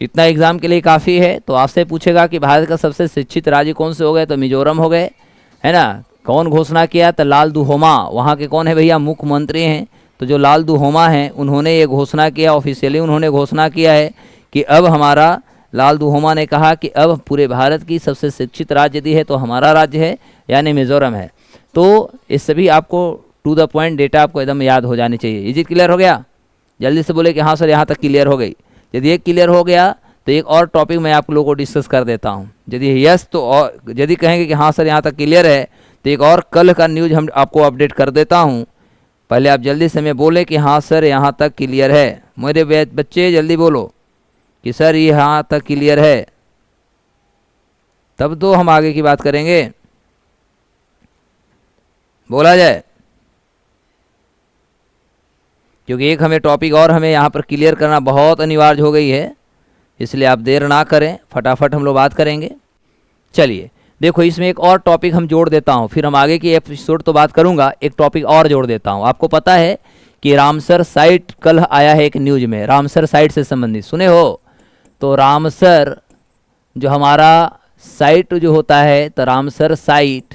इतना एग्जाम के लिए काफ़ी है। तो आपसे पूछेगा कि भारत का सबसे शिक्षित राज्य कौन से हो गए, तो मिजोरम हो गए, है ना। कौन घोषणा किया? तो लाल दुहोमा, वहाँ के कौन है भैया? मुख्यमंत्री हैं। तो जो लाल दुहोमा हैं उन्होंने ये घोषणा किया, ऑफिशियली उन्होंने घोषणा किया है कि अब हमारा, लाल दुहोमा ने कहा कि अब पूरे भारत की सबसे शिक्षित राज्य यदि है तो हमारा राज्य है, यानी मिजोरम है। तो इस सभी आपको टू द पॉइंट डेटा आपको एकदम याद हो जानी चाहिए। इज इट क्लियर हो गया? जल्दी से बोले कि हाँ सर यहाँ तक क्लियर हो गई। यदि एक क्लियर हो गया तो एक और टॉपिक मैं आप लोगों को डिस्कस कर देता हूँ। यदि यस तो, और यदि कहेंगे कि हाँ सर यहाँ तक क्लियर है तो एक और कल का न्यूज़ हम आपको अपडेट कर देता हूँ। पहले आप जल्दी से मैं बोले कि हाँ सर यहाँ तक क्लियर है। मेरे बच्चे जल्दी बोलो कि सर ये यहाँ तक क्लियर है, तब तो हम आगे की बात करेंगे। बोला जाए, क्योंकि एक हमें टॉपिक और हमें यहाँ पर क्लियर करना बहुत अनिवार्य हो गई है, इसलिए आप देर ना करें, फटाफट हम लोग बात करेंगे। चलिए देखो, इसमें एक और टॉपिक हम जोड़ देता हूँ, फिर हम आगे की एपिसोड तो बात करूँगा, एक टॉपिक और जोड़ देता हूँ। आपको पता है कि रामसर साइट कल आया है एक न्यूज में, रामसर साइट से संबंधित सुने हो? तो रामसर जो हमारा साइट जो होता है, तो रामसर साइट,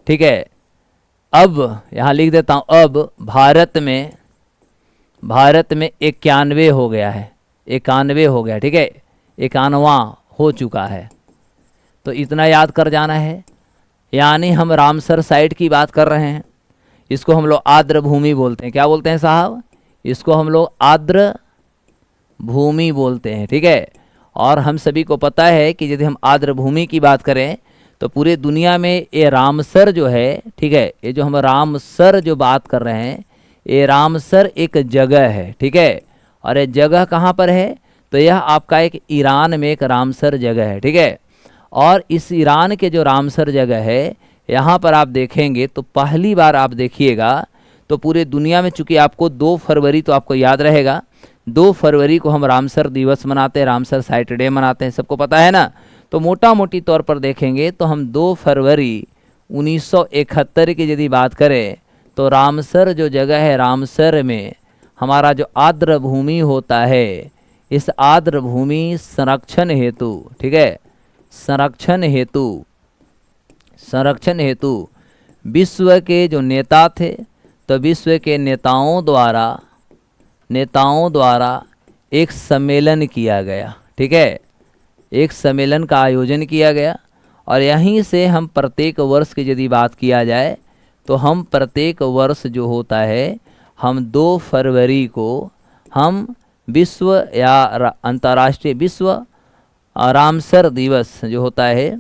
ठीक है, अब यहाँ लिख देता हूँ, अब भारत में 91 हो गया है, 91 हो गया, ठीक है, 91वां हो चुका है। तो इतना याद कर जाना है। यानी हम रामसर साइट की बात कर रहे हैं, इसको हम लोग आर्द्र भूमि बोलते हैं। क्या बोलते हैं साहब? इसको हम लोग आर्द्र भूमि बोलते हैं, ठीक है। और हम सभी को पता है कि यदि हम आर्द्र भूमि की बात करें तो पूरे दुनिया में ये रामसर जो है, ठीक है, ये जो हम रामसर जो बात कर रहे हैं, ये रामसर एक जगह है, ठीक है। और ये जगह कहाँ पर है? तो यह आपका एक ईरान में एक रामसर जगह है, ठीक है। और इस ईरान के जो रामसर जगह है, यहाँ पर आप देखेंगे तो पहली बार आप देखिएगा तो पूरे दुनिया में, चूँकि आपको 2 फरवरी तो आपको याद रहेगा, 2 फरवरी को हम रामसर दिवस मनाते हैं, रामसर साइट डे मनाते हैं, सबको पता है ना। तो मोटा मोटी तौर पर देखेंगे तो हम 2 फरवरी 1971 की यदि बात करें तो रामसर जो जगह है, रामसर में हमारा जो आर्द्र भूमि होता है, इस आर्द्र भूमि संरक्षण हेतु, ठीक है, संरक्षण हेतु विश्व के जो नेता थे, तो विश्व के नेताओं द्वारा एक सम्मेलन किया गया, ठीक है, एक सम्मेलन का आयोजन किया गया। और यहीं से हम प्रत्येक वर्ष की यदि बात किया जाए तो हम प्रत्येक वर्ष जो होता है, हम 2 फरवरी को हम विश्व या अंतर्राष्ट्रीय विश्व रामसर दिवस जो होता है,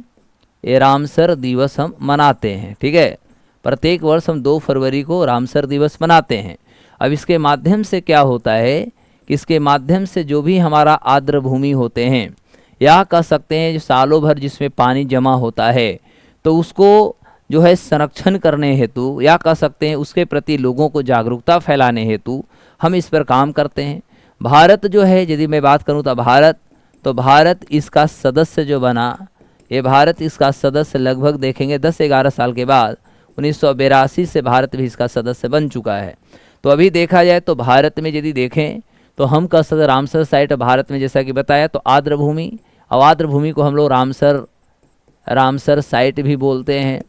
ये रामसर दिवस हम मनाते हैं, ठीक है। प्रत्येक वर्ष हम 2 फरवरी को रामसर दिवस मनाते हैं। अब इसके माध्यम से क्या होता है कि इसके माध्यम से जो भी हमारा आर्द्र भूमि होते हैं, या कह सकते हैं जो सालों भर जिसमें पानी जमा होता है, तो उसको जो है संरक्षण करने हेतु, या कह सकते हैं उसके प्रति लोगों को जागरूकता फैलाने हेतु हम इस पर काम करते हैं। भारत जो है, यदि मैं बात करूं तो भारत इसका सदस्य जो बना, ये भारत इसका सदस्य लगभग देखेंगे 10-11 साल के बाद 1982 से भारत भी इसका सदस्य बन चुका है। तो अभी देखा जाए तो भारत में यदि देखें तो हम कह सकते रामसर साइट भारत में, जैसा कि बताया, तो आर्द्र भूमि, और आर्द्र भूमि को हम लोग रामसर साइट भी बोलते हैं।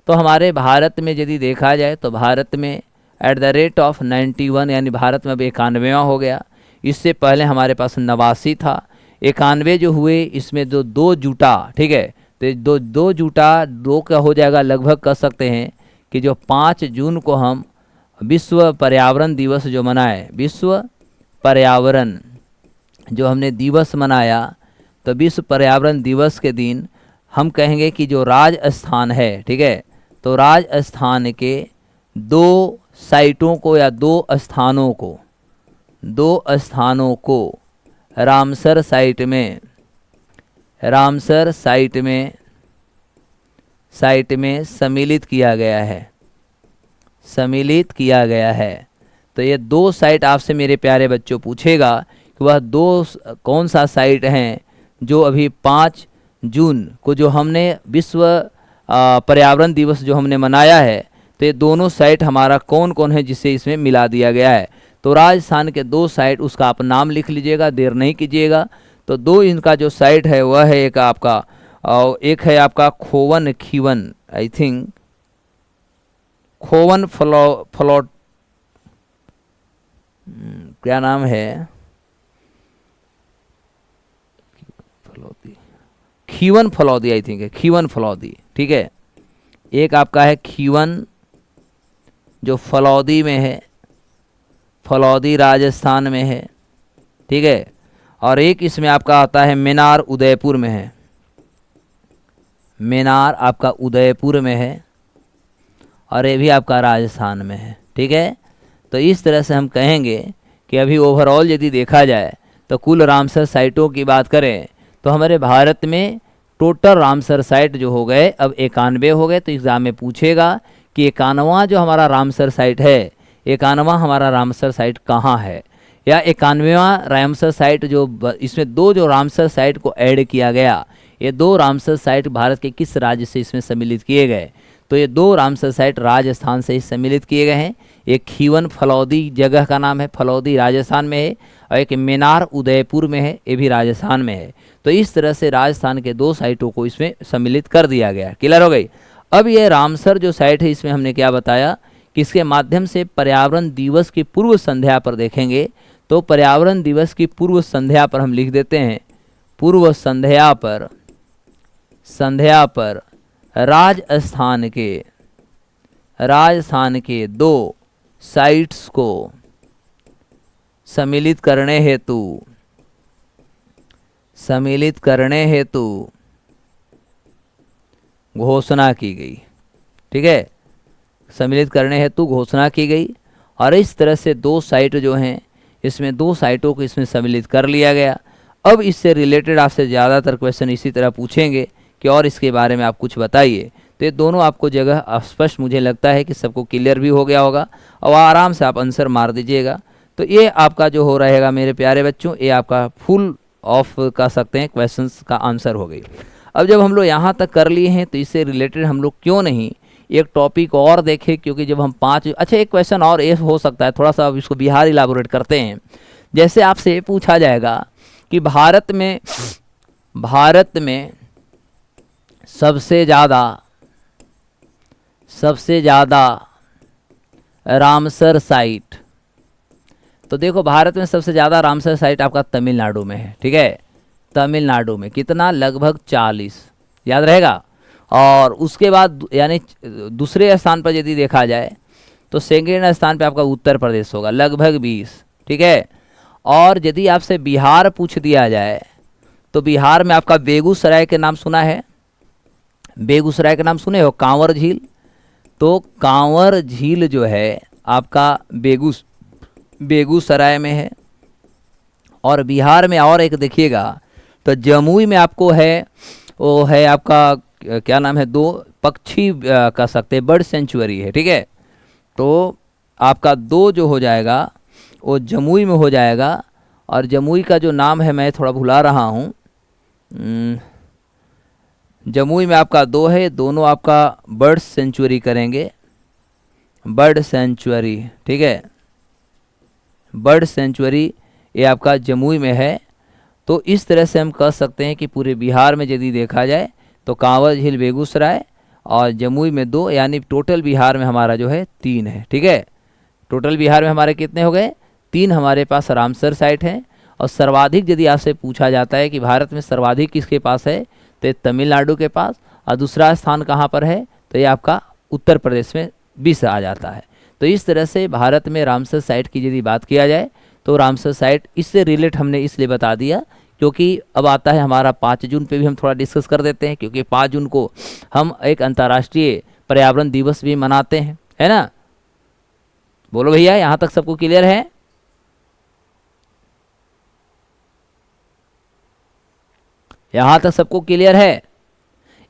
तो हमारे भारत में यदि देखा जाए तो भारत में @91 यानी भारत में अब 91वां हो गया। इससे पहले हमारे पास 89 था, 91 जो हुए, इसमें जो 2 जुटा, ठीक है, तो दो जुटा 2 का हो जाएगा, लगभग कह सकते हैं कि जो 5 जून को हम विश्व पर्यावरण दिवस जो मनाए, विश्व पर्यावरण जो हमने दिवस मनाया, तो विश्व पर्यावरण दिवस के दिन हम कहेंगे कि जो राजस्थान है, ठीक है, तो राजस्थान के 2 साइटों को या 2 स्थानों को रामसर साइट में सम्मिलित किया गया है। तो ये 2 साइट आपसे मेरे प्यारे बच्चों पूछेगा कि वह 2 कौन सा साइट हैं जो अभी 5 जून को जो हमने विश्व पर्यावरण दिवस जो हमने मनाया है, तो ये दोनों साइट हमारा कौन कौन है जिसे इसमें मिला दिया गया है। तो राजस्थान के 2 साइट, उसका आप नाम लिख लीजिएगा, देर नहीं कीजिएगा। तो 2 इनका जो साइट है वह है एक है आपका खोवन खीवन, आई थिंक खोवन फलौट, क्या नाम है, खीवन फलौदी, आई थिंक है खीवन फलौदी, ठीक है। एक आपका है खीवन जो फलौदी में है, फलौदी राजस्थान में है, ठीक है। और एक इसमें आपका आता है मेनार, उदयपुर में है, मेनार आपका उदयपुर में है, और ये भी आपका राजस्थान में है, ठीक है। तो इस तरह से हम कहेंगे कि अभी ओवरऑल यदि देखा जाए तो कुल रामसर साइटों की बात करें तो हमारे भारत में टोटल रामसर साइट जो हो गए अब 91 हो गए। तो एग्ज़ाम में पूछेगा कि 91वां जो हमारा रामसर साइट है, 91वां हमारा रामसर साइट कहाँ है, या 91वां रामसर साइट जो इसमें दो जो रामसर साइट को ऐड किया गया, ये दो रामसर साइट भारत के किस राज्य से इसमें सम्मिलित किए गए। तो ये दो रामसर साइट राजस्थान से ही सम्मिलित किए गए हैं। एक खीवन फलौदी जगह का नाम है, फलौदी राजस्थान में है, और एक मेनार उदयपुर में है, ये भी राजस्थान में है। तो इस तरह से राजस्थान के दो साइटों को इसमें सम्मिलित कर दिया गया। क्लियर हो गई। अब ये रामसर जो साइट है इसमें हमने क्या बताया कि इसके माध्यम से पर्यावरण दिवस की पूर्व संध्या पर देखेंगे। तो पर्यावरण दिवस की पूर्व संध्या पर हम लिख देते हैं, पूर्व संध्या पर राजस्थान के दो साइट्स को सम्मिलित करने हेतु घोषणा की गई। ठीक है, सम्मिलित करने हेतु घोषणा की गई। और इस तरह से दो साइट जो हैं इसमें दो साइटों को इसमें सम्मिलित कर लिया गया। अब इससे रिलेटेड आपसे ज़्यादातर क्वेश्चन इसी तरह पूछेंगे कि और इसके बारे में आप कुछ बताइए। तो ये दोनों आपको जगह स्पष्ट मुझे लगता है कि सबको क्लियर भी हो गया होगा और आराम से आप आंसर मार दीजिएगा। तो ये आपका जो हो रहेगा मेरे प्यारे बच्चों, ये आपका फुल ऑफ कह सकते हैं क्वेश्चंस का आंसर हो गई। अब जब हम लोग यहाँ तक कर लिए हैं तो इससे रिलेटेड हम लोग क्यों नहीं एक टॉपिक और देखें, क्योंकि जब हम अच्छा एक क्वेश्चन और ये हो सकता है, थोड़ा सा अब इसको बिहार इलाबोरेट करते हैं। जैसे आपसे ये पूछा जाएगा कि भारत में सबसे ज़्यादा रामसर साइट, तो देखो भारत में सबसे ज़्यादा रामसर साइट आपका तमिलनाडु में है। ठीक है, तमिलनाडु में कितना, लगभग 40 याद रहेगा। और उसके बाद यानी दूसरे स्थान पर यदि देखा जाए तो सेकंड स्थान पे आपका उत्तर प्रदेश होगा, लगभग 20। ठीक है, और यदि आपसे बिहार पूछ दिया जाए तो बिहार में आपका बेगूसराय के नाम सुना है, बेगूसराय के नाम सुने हो, कांवर झील। तो कांवर झील जो है आपका बेगूसराय में है। और बिहार में और एक देखिएगा तो जमुई में आपको है, वो है आपका क्या नाम है, दो पक्षी कह सकते हैं, बर्ड सेंचुरी है। ठीक है, तो आपका दो जो हो जाएगा वो जमुई में हो जाएगा। और जमुई का जो नाम है मैं थोड़ा भुला रहा हूँ, जमुई में आपका दो है, दोनों आपका बर्ड सेंचुरी करेंगे, बर्ड सेंचुरी। ठीक है, बर्ड सेंचुरी ये आपका जमुई में है। तो इस तरह से हम कह सकते हैं कि पूरे बिहार में यदि देखा जाए तो कांवर झील बेगूसराय और जमुई में 2, यानी टोटल बिहार में हमारा जो है 3 है। ठीक है, टोटल बिहार में हमारे कितने हो गए, 3 हमारे पास रामसर साइट हैं। और सर्वाधिक यदि आपसे पूछा जाता है कि भारत में सर्वाधिक किसके पास है, तो ये तमिलनाडु के पास। और दूसरा स्थान कहाँ पर है, तो ये आपका उत्तर प्रदेश में 20 आ जाता है। तो इस तरह से भारत में रामसर साइट की यदि बात किया जाए तो रामसर साइट इससे रिलेट हमने इसलिए बता दिया क्योंकि अब आता है हमारा 5 जून पे भी हम थोड़ा डिस्कस कर देते हैं, क्योंकि 5 जून को हम एक अंतर्राष्ट्रीय पर्यावरण दिवस भी मनाते हैं, है ना। बोलो भैया, यहाँ तक सबको क्लियर है? यहाँ तक सबको क्लियर है?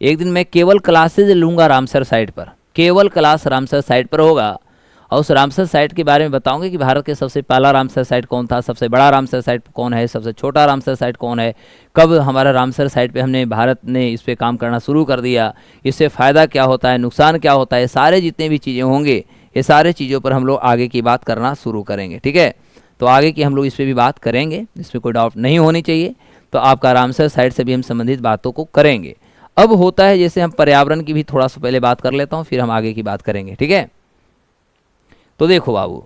एक दिन मैं केवल क्लासेज लूँगा रामसर साइट पर, केवल क्लास रामसर साइट पर होगा और उस रामसर साइट के बारे में बताऊंगे कि भारत के सबसे पहला रामसर साइट कौन था, सबसे बड़ा रामसर साइट कौन है, सबसे छोटा रामसर साइट कौन है, कब हमारा रामसर साइट पे हमने भारत ने इस पे काम करना शुरू कर दिया, इससे फ़ायदा क्या होता है, नुकसान क्या होता है, सारे जितने भी चीज़ें होंगे ये सारे चीज़ों पर हम लोग आगे की बात करना शुरू करेंगे। ठीक है, तो आगे की हम लोग इस पर भी बात करेंगे, इसमें कोई डाउट नहीं होनी चाहिए। तो आपका रामसर साइट से भी हम संबंधित बातों को करेंगे। अब होता है जैसे हम पर्यावरण की भी थोड़ा सा पहले बात कर लेता हूँ, फिर हम आगे की बात करेंगे। ठीक है, तो देखो बाबू,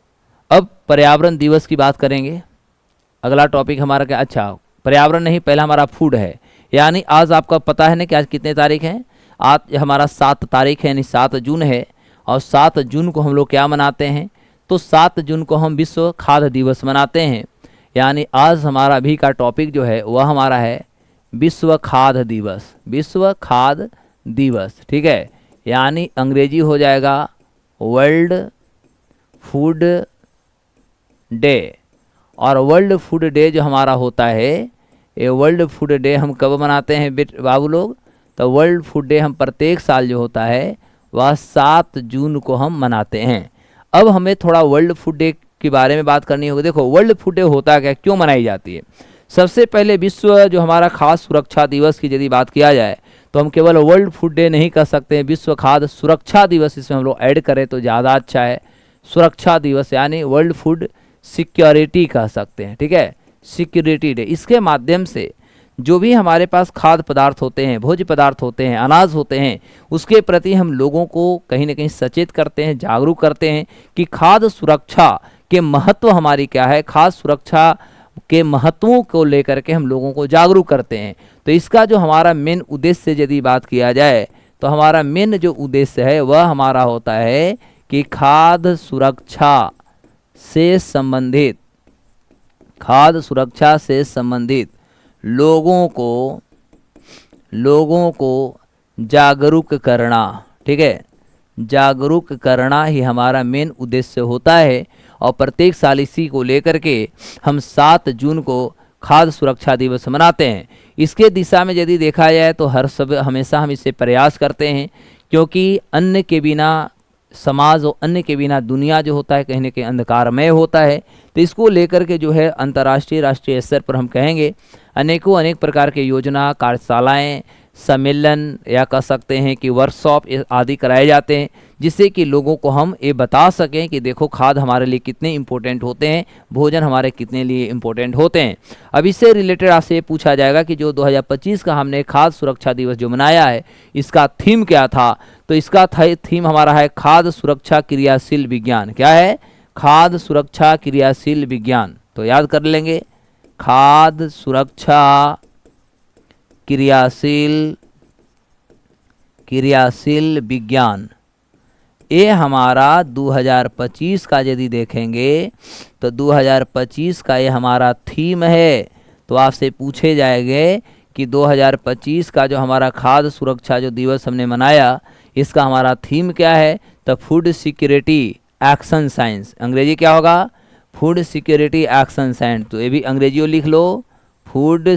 अब पर्यावरण दिवस की बात करेंगे। अगला टॉपिक हमारा क्या, अच्छा पर्यावरण नहीं, पहला हमारा फूड है। यानी आज आपका पता है ना कि आज कितने तारीख हैं, आज हमारा 7 तारीख है, यानी 7 जून है। और 7 जून को हम लोग क्या मनाते हैं, तो 7 जून को हम विश्व खाद्य दिवस मनाते हैं। यानी आज हमारा अभी का टॉपिक जो है वह हमारा है विश्व खाद्य दिवस, विश्व खाद्य दिवस। ठीक है, यानी अंग्रेजी हो जाएगा वर्ल्ड फूड डे, और वर्ल्ड फूड डे जो हमारा होता है, ये वर्ल्ड फूड डे हम कब मनाते हैं बाबू लोग? तो वर्ल्ड फूड डे हम प्रत्येक साल जो होता है वह 7 जून को हम मनाते हैं। अब हमें थोड़ा वर्ल्ड फूड डे के बारे में बात करनी होगी। देखो वर्ल्ड फूड डे होता क्या, क्यों मनाई जाती है? सबसे पहले विश्व जो हमारा खाद्य सुरक्षा दिवस की यदि बात किया जाए तो हम केवल वर्ल्ड फूड डे नहीं कर सकते हैं, विश्व खाद्य सुरक्षा दिवस इसमें हम लोग ऐड करें तो ज़्यादा अच्छा है। सुरक्षा दिवस यानी वर्ल्ड फूड सिक्योरिटी कह सकते हैं, ठीक है, सिक्योरिटी डे। इसके माध्यम से जो भी हमारे पास खाद्य पदार्थ होते हैं, भोज्य पदार्थ होते हैं, अनाज होते हैं, उसके प्रति हम लोगों को कहीं ना कहीं सचेत करते हैं, जागरूक करते हैं कि खाद्य सुरक्षा के महत्व हमारी क्या है, खाद्य सुरक्षा के महत्वों को लेकर के हम लोगों को जागरूक करते हैं। तो इसका जो हमारा मेन उद्देश्य यदि बात किया जाए तो हमारा मेन जो उद्देश्य है वह हमारा होता है कि खाद्य सुरक्षा से संबंधित, खाद्य सुरक्षा से संबंधित लोगों को जागरूक करना, ठीक है, जागरूक करना ही हमारा मेन उद्देश्य होता है। और प्रत्येक साल इसी को लेकर के हम 7 जून को खाद्य सुरक्षा दिवस मनाते हैं। इसके दिशा में यदि देखा जाए तो हमेशा हम इसे प्रयास करते हैं, क्योंकि अन्न के बिना समाज और अन्न के बिना दुनिया जो होता है कहीं न कहीं अंधकारमय होता है। तो इसको लेकर के जो है अंतर्राष्ट्रीय राष्ट्रीय स्तर पर हम कहेंगे अनेक प्रकार के योजना, कार्यशालाएं, सम्मेलन या कह सकते हैं कि वर्कशॉप आदि कराए जाते हैं, जिससे कि लोगों को हम ये बता सकें कि देखो खाद्य हमारे लिए कितने इम्पोर्टेंट होते हैं, भोजन हमारे कितने लिए इम्पोर्टेंट होते हैं। अब इससे रिलेटेड आपसे ये पूछा जाएगा कि जो 2025 का हमने खाद्य सुरक्षा दिवस जो मनाया है इसका थीम क्या था? तो इसका थीम हमारा है खाद्य सुरक्षा क्रियाशील विज्ञान। क्या है? खाद्य सुरक्षा क्रियाशील विज्ञान। तो याद कर लेंगे, खाद्य सुरक्षा क्रियाशील विज्ञान। ये हमारा 2025 का यदि देखेंगे तो 2025 का ये हमारा थीम है। तो आपसे पूछे जाएंगे कि 2025 का जो हमारा खाद्य सुरक्षा जो दिवस हमने मनाया इसका हमारा थीम क्या है? तो फूड सिक्योरिटी एक्शन साइंस। अंग्रेजी क्या होगा? Food security action science. तो ये भी अंग्रेजी लिख लो, फूड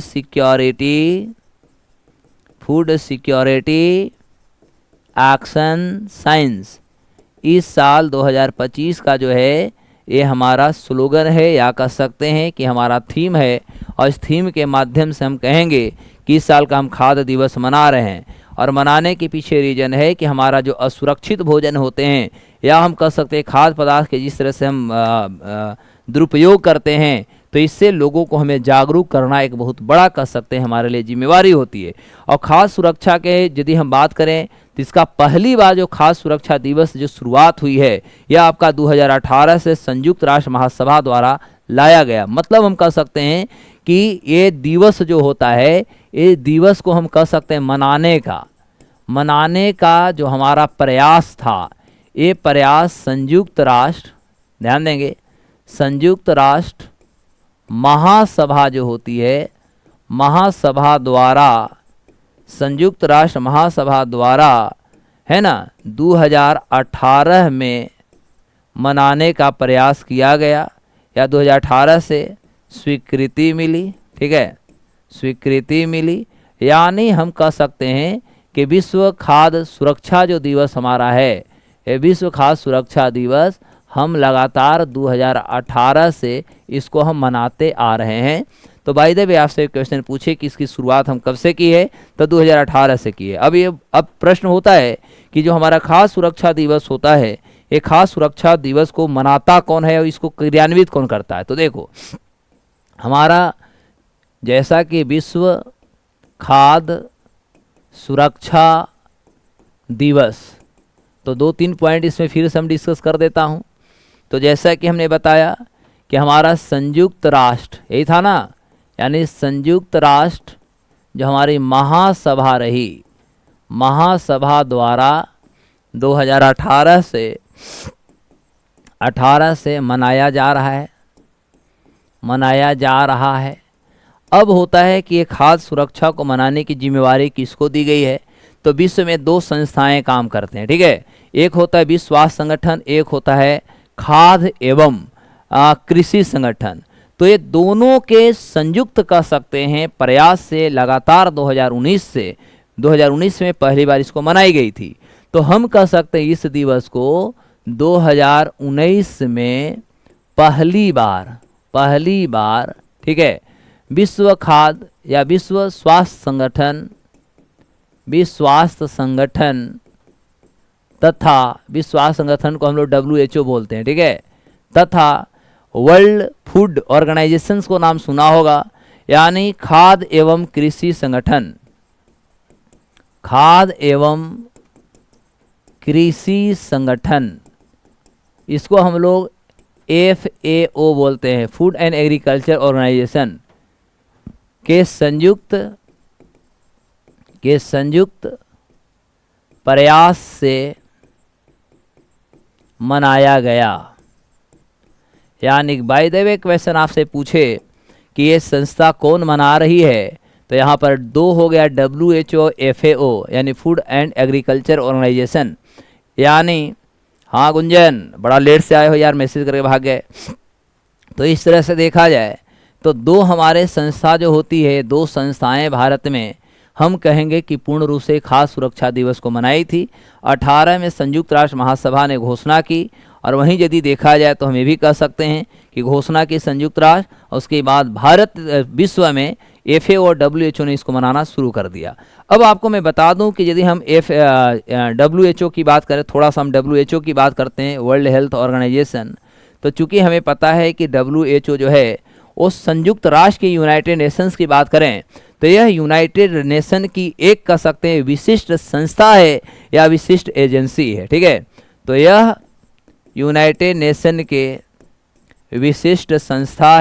सिक्योरिटी एक्शन साइंस। इस साल 2025 का जो है ये हमारा स्लोगन है या कह सकते हैं कि हमारा थीम है। और इस थीम के माध्यम से हम कहेंगे कि इस साल का हम खाद्य दिवस मना रहे हैं। और मनाने के पीछे रीजन है कि हमारा जो असुरक्षित भोजन होते हैं या हम कह सकते हैं खाद्य पदार्थ के जिस तरह से हम दुरुपयोग करते हैं, तो इससे लोगों को हमें जागरूक करना एक बहुत बड़ा कह सकते हैं हमारे लिए जिम्मेवारी होती है। और खाद्य सुरक्षा के यदि हम बात करें तो इसका पहली बार जो खाद्य सुरक्षा दिवस जो शुरुआत हुई है यह आपका 2018 से संयुक्त राष्ट्र महासभा द्वारा लाया गया। मतलब हम कह सकते हैं कि ये दिवस जो होता है ये दिवस को हम कह सकते हैं मनाने का जो हमारा प्रयास था, ये प्रयास संयुक्त राष्ट्र, ध्यान देंगे, संयुक्त राष्ट्र महासभा जो होती है, महासभा द्वारा, संयुक्त राष्ट्र महासभा द्वारा है ना 2018 में मनाने का प्रयास किया गया या 2018 से स्वीकृति मिली, ठीक है, स्वीकृति मिली। यानी हम कह सकते हैं कि विश्व खाद्य सुरक्षा जो दिवस हमारा है, ये विश्व खाद्य सुरक्षा दिवस हम लगातार 2018 से इसको हम मनाते आ रहे हैं। तो बाय द वे आपसे क्वेश्चन पूछे कि इसकी शुरुआत हम कब से की है? तो 2018 से की है। अब प्रश्न होता है कि जो हमारा खाद्य सुरक्षा दिवस होता है, ये खाद्य सुरक्षा दिवस को मनाता कौन है और इसको क्रियान्वित कौन करता है? तो देखो हमारा जैसा कि विश्व खाद्य सुरक्षा दिवस, तो 2-3 पॉइंट इसमें फिर से हम डिस्कस कर देता हूँ। तो जैसा कि हमने बताया कि हमारा संयुक्त राष्ट्र, यही था ना, यानी संयुक्त राष्ट्र जो हमारी महासभा रही, महासभा द्वारा 2018 से मनाया जा रहा है। अब होता है कि ये खाद्य सुरक्षा को मनाने की जिम्मेवारी किसको दी गई है? तो विश्व में 2 संस्थाएं काम करते हैं, ठीक है। एक होता है विश्व स्वास्थ्य संगठन, एक होता है खाद्य एवं कृषि संगठन। तो ये दोनों के संयुक्त कह सकते हैं प्रयास से लगातार 2019 में पहली बार इसको मनाई गई थी। तो हम कह सकते हैं इस दिवस को 2019 में पहली बार ठीक है, विश्व खाद्य या विश्व स्वास्थ्य संगठन तथा विश्व स्वास्थ्य संगठन को हम लोग WHO बोलते हैं, ठीक है, तथा वर्ल्ड फूड ऑर्गेनाइजेशंस को नाम सुना होगा, यानी खाद्य एवं कृषि संगठन, इसको हम लोग FAO बोलते हैं, फूड एंड एग्रीकल्चर ऑर्गेनाइजेशन के संयुक्त प्रयास से मनाया गया। यानी बाय द वे क्वेश्चन आपसे पूछे कि ये संस्था कौन मना रही है, तो यहाँ पर दो हो गया, WHO FAO यानी फूड एंड एग्रीकल्चर ऑर्गेनाइजेशन। यानी हाँ गुंजन, बड़ा लेट से आए हो यार, मैसेज करके भाग गए। तो इस तरह से देखा जाए तो दो हमारे संस्था जो होती है, दो संस्थाएं भारत में हम कहेंगे कि पूर्ण रूप से खाद्य सुरक्षा दिवस को मनाई थी। 18 में संयुक्त राष्ट्र महासभा ने घोषणा की, और वहीं यदि देखा जाए तो हम ये भी कह सकते हैं कि घोषणा की संयुक्त राष्ट्र, और उसके बाद भारत विश्व में FAO और WHO ने इसको मनाना शुरू कर दिया। अब आपको मैं बता दूं कि यदि हम WHO की बात करें, थोड़ा सा हम WHO की बात करते हैं, वर्ल्ड हेल्थ ऑर्गेनाइजेशन। तो चूंकि हमें पता है कि WHO जो है वो संयुक्त राष्ट्र की यूनाइटेड नेशंस की बात करें तो यह यूनाइटेड नेशन की एक कह सकते हैं विशिष्ट संस्था है या विशिष्ट एजेंसी है, ठीक है। तो यह यूनाइटेड नेशन के विशिष्ट संस्था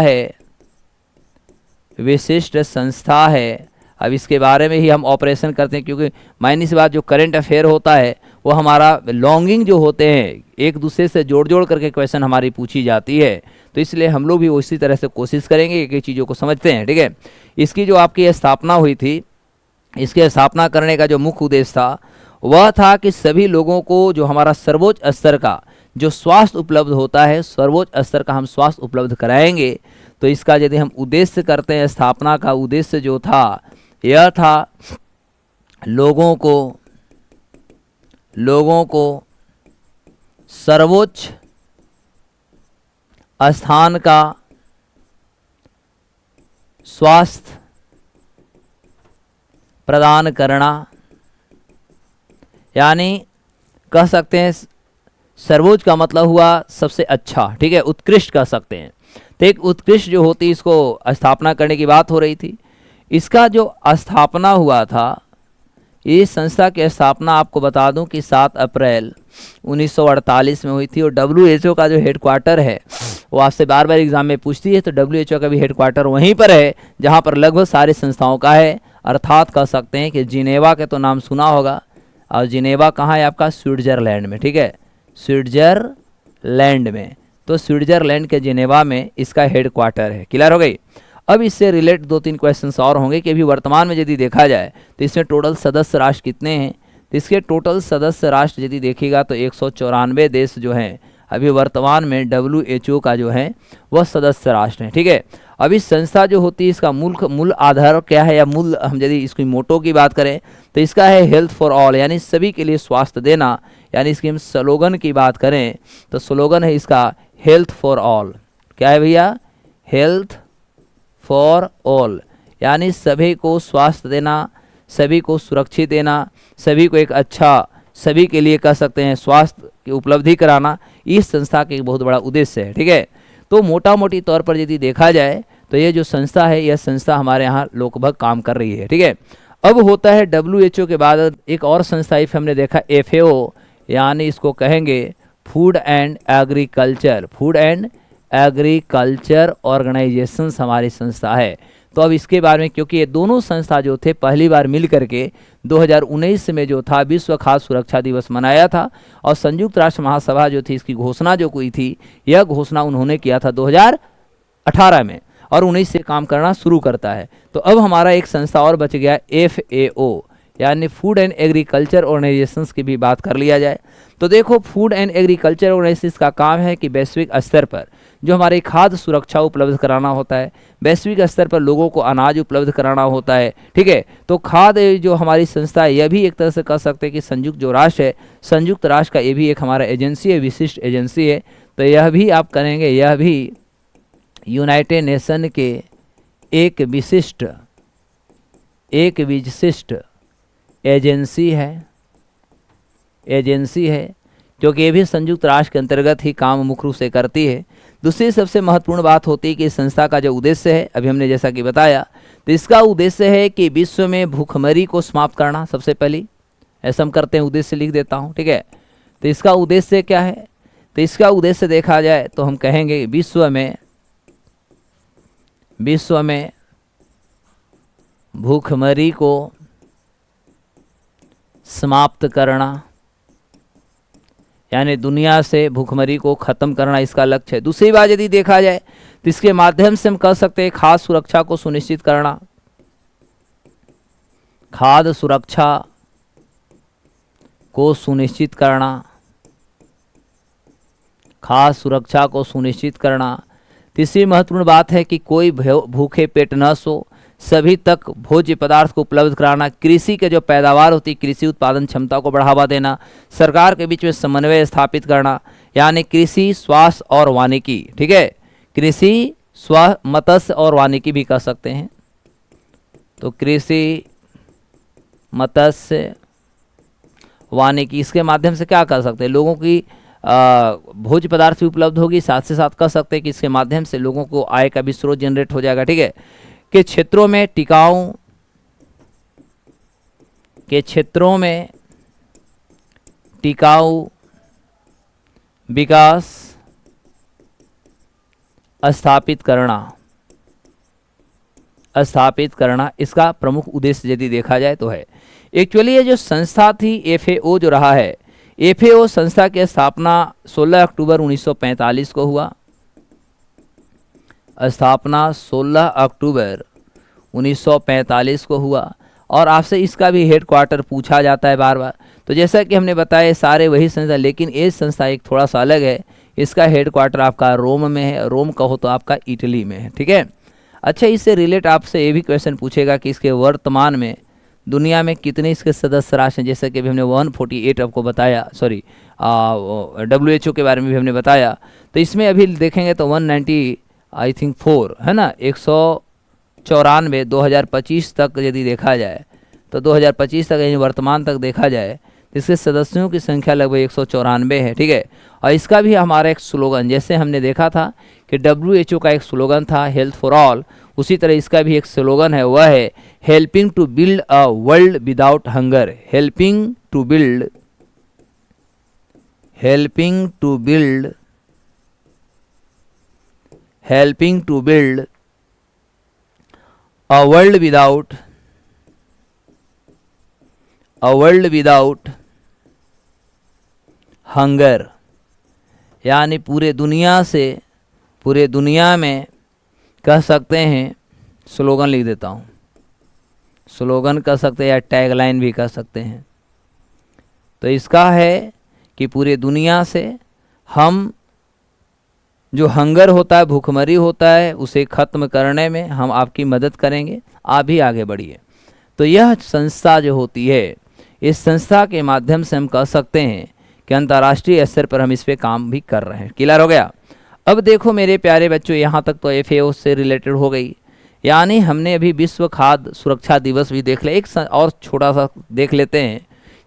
है। अब इसके बारे में ही हम ऑपरेशन करते हैं, क्योंकि मायने सी बात जो करंट अफेयर होता है वो हमारा लॉन्गिंग जो होते हैं, एक दूसरे से जोड़ करके क्वेश्चन हमारी पूछी जाती है। तो इसलिए हम लोग भी उसी तरह से कोशिश करेंगे कि चीज़ों को समझते हैं, ठीक है। इसकी जो आपकी स्थापना हुई थी, इसके स्थापना करने का जो मुख्य उद्देश्य था वह था कि सभी लोगों को जो हमारा सर्वोच्च स्तर का जो स्वास्थ्य उपलब्ध होता है, सर्वोच्च स्तर का हम स्वास्थ्य उपलब्ध कराएंगे। तो इसका यदि हम उद्देश्य करते हैं, स्थापना का उद्देश्य जो था यह था लोगों को सर्वोच्च स्थान का स्वास्थ्य प्रदान करना, यानी कह सकते हैं सर्वोच्च का मतलब हुआ सबसे अच्छा, ठीक है, उत्कृष्ट कह सकते हैं। तो एक उत्कृष्ट जो होती इसको स्थापना करने की बात हो रही थी। इसका जो स्थापना हुआ था, इस संस्था की स्थापना आपको बता दूं कि 7 अप्रैल 1948 में हुई थी। और WHO का जो हेडक्वार्टर है वो आपसे बार बार एग्जाम में पूछती है, तो WHO का भी हेडक्वार्टर वहीं पर है जहां पर लगभग सारी संस्थाओं का है, अर्थात कह सकते हैं कि जिनेवा के तो नाम सुना होगा। और जिनेवा कहाँ है आपका? स्विट्जरलैंड में, ठीक है, स्विट्जरलैंड में। तो स्विट्जरलैंड के जिनेवा में इसका हेडक्वार्टर है। क्लियर हो गई? अब इससे रिलेट 2-3 क्वेश्चंस और होंगे कि अभी वर्तमान में यदि देखा जाए तो इसमें टोटल सदस्य राष्ट्र कितने हैं। तो इसके टोटल सदस्य राष्ट्र यदि देखिएगा तो 194 देश जो हैं अभी वर्तमान में WHO का जो है वह सदस्य राष्ट्र हैं, ठीक है। अब इस संस्था जो होती है इसका मूल आधार क्या है, या मूल हम यदि इसकी मोटो की बात करें तो इसका है हेल्थ फॉर ऑल, यानी सभी के लिए स्वास्थ्य देना। यानी इसकी हम स्लोगन की बात करें तो स्लोगन है इसका हेल्थ फॉर ऑल। क्या है भैया? हेल्थ फॉर ऑल, यानी सभी को स्वास्थ्य देना, सभी को सुरक्षित देना, सभी को एक अच्छा, सभी के लिए कह सकते हैं स्वास्थ्य की उपलब्धि कराना, इस संस्था का एक बहुत बड़ा उद्देश्य है, ठीक है। तो मोटा मोटी तौर पर यदि देखा जाए तो ये जो संस्था है यह संस्था हमारे यहाँ लोकभग काम कर रही है, ठीक है। अब होता है WHO के बाद एक और संस्था इफ हमने देखा FAO, यानी इसको कहेंगे फूड एंड एग्रीकल्चर ऑर्गेनाइजेशंस हमारी संस्था है। तो अब इसके बारे में, क्योंकि ये दोनों संस्था जो थे पहली बार मिल करके 2019 में जो था विश्व खाद्य सुरक्षा दिवस मनाया था, और संयुक्त राष्ट्र महासभा जो थी इसकी घोषणा जो हुई थी, यह घोषणा उन्होंने किया था 2018 में, और 19 से काम करना शुरू करता है। तो अब हमारा एक संस्था और बच गया FAO, यानी फूड एंड एग्रीकल्चर ऑर्गेनाइजेशंस की भी बात कर लिया जाए तो देखो, फूड एंड एग्रीकल्चर ऑर्गेनाइजेशंस का काम है कि वैश्विक स्तर पर जो हमारी खाद्य सुरक्षा उपलब्ध कराना होता है, वैश्विक स्तर पर लोगों को अनाज उपलब्ध कराना होता है, ठीक है। तो खाद्य जो हमारी संस्था है, यह भी एक तरह से कह सकते हैं कि संयुक्त जो राष्ट्र है, संयुक्त राष्ट्र का ये भी एक हमारा एजेंसी है, विशिष्ट एजेंसी है। तो यह भी आप करेंगे, यह भी यूनाइटेड नेशन के एक विशिष्ट एजेंसी है, क्योंकि ये भी संयुक्त राष्ट्र के अंतर्गत ही काम मुख्य रूप से करती है। दूसरी सबसे महत्वपूर्ण बात होती है कि इस संस्था का जो उद्देश्य है, अभी हमने जैसा कि बताया, तो इसका उद्देश्य है कि विश्व में भूखमरी को समाप्त करना। सबसे पहली ऐसा हम करते हैं, उद्देश्य लिख देता हूँ, ठीक है। तो इसका उद्देश्य क्या है? तो इसका उद्देश्य देखा जाए तो हम कहेंगे विश्व में भूखमरी को समाप्त करना, यानी दुनिया से भूखमरी को ख़त्म करना इसका लक्ष्य है। दूसरी बात यदि देखा जाए तो इसके माध्यम से हम कह सकते हैं खाद्य सुरक्षा को सुनिश्चित करना, खाद्य सुरक्षा को सुनिश्चित करना। तीसरी महत्वपूर्ण बात है कि कोई भूखे पेट न सो, सभी तक भोज्य पदार्थ को उपलब्ध कराना, कृषि के जो पैदावार होती है, कृषि उत्पादन क्षमता को बढ़ावा देना, सरकार के बीच में समन्वय स्थापित करना, यानी कृषि, स्वास्थ्य और वानिकी, ठीक है। कृषि, स्वास्थ्य, मत्स्य और वानिकी भी कह सकते हैं। तो कृषि, मत्स्य, वानिकी, इसके माध्यम से क्या कर सकते हैं? लोगों की भोज्य पदार्थ भी उपलब्ध होगी, साथ से साथ कह सकते हैं कि इसके माध्यम से लोगों को आय का भी स्रोत जनरेट हो जाएगा, ठीक है। के क्षेत्रों में टिकाऊ विकास स्थापित करना इसका प्रमुख उद्देश्य यदि देखा जाए तो है। एक्चुअली ये जो संस्था थी FAO जो रहा है, FAO संस्था की स्थापना 16 अक्टूबर 1945 को हुआ। स्थापना 16 अक्टूबर 1945 को हुआ। और आपसे इसका भी हेडक्वार्टर पूछा जाता है बार बार। तो जैसा कि हमने बताया सारे वही संस्था, लेकिन ये संस्था एक थोड़ा सा अलग है। इसका हेडक्वार्टर आपका रोम में है, रोम कहो तो आपका इटली में है, ठीक है। अच्छा, इससे रिलेट आपसे ये भी क्वेश्चन पूछेगा कि इसके वर्तमान में दुनिया में कितने इसके सदस्य राष्ट्र हैं। जैसे कि अभी हमने 148 आपको बताया, सॉरी WHO के बारे में भी हमने बताया। तो इसमें अभी देखेंगे तो 190 आई थिंक 4 है ना, 194 2025 तक यदि देखा जाए तो 2025 तक यानी वर्तमान तक देखा जाए तो इसके सदस्यों की संख्या लगभग 194 है, ठीक है। और इसका भी हमारा एक स्लोगन, जैसे हमने देखा था कि WHO का एक स्लोगन था हेल्थ फॉर ऑल, उसी तरह इसका भी एक स्लोगन है, वह है helping to build a world without hunger. Helping to build a world without hunger, यानी पूरे दुनिया में कह सकते हैं, स्लोगन लिख देता हूँ, स्लोगन कह सकते हैं या टैगलाइन भी कह सकते हैं। तो इसका है कि पूरे दुनिया से हम जो हंगर होता है, भूखमरी होता है, उसे ख़त्म करने में हम आपकी मदद करेंगे, आप भी आगे बढ़िए। तो यह संस्था जो होती है, इस संस्था के माध्यम से हम कह सकते हैं कि अंतर्राष्ट्रीय स्तर पर हम इस पे काम भी कर रहे हैं। क्लियर हो गया? अब देखो मेरे प्यारे बच्चों, यहाँ तक तो FAO से रिलेटेड हो गई, यानी हमने अभी विश्व खाद्य सुरक्षा दिवस भी देख लिया। एक और छोटा सा देख लेते हैं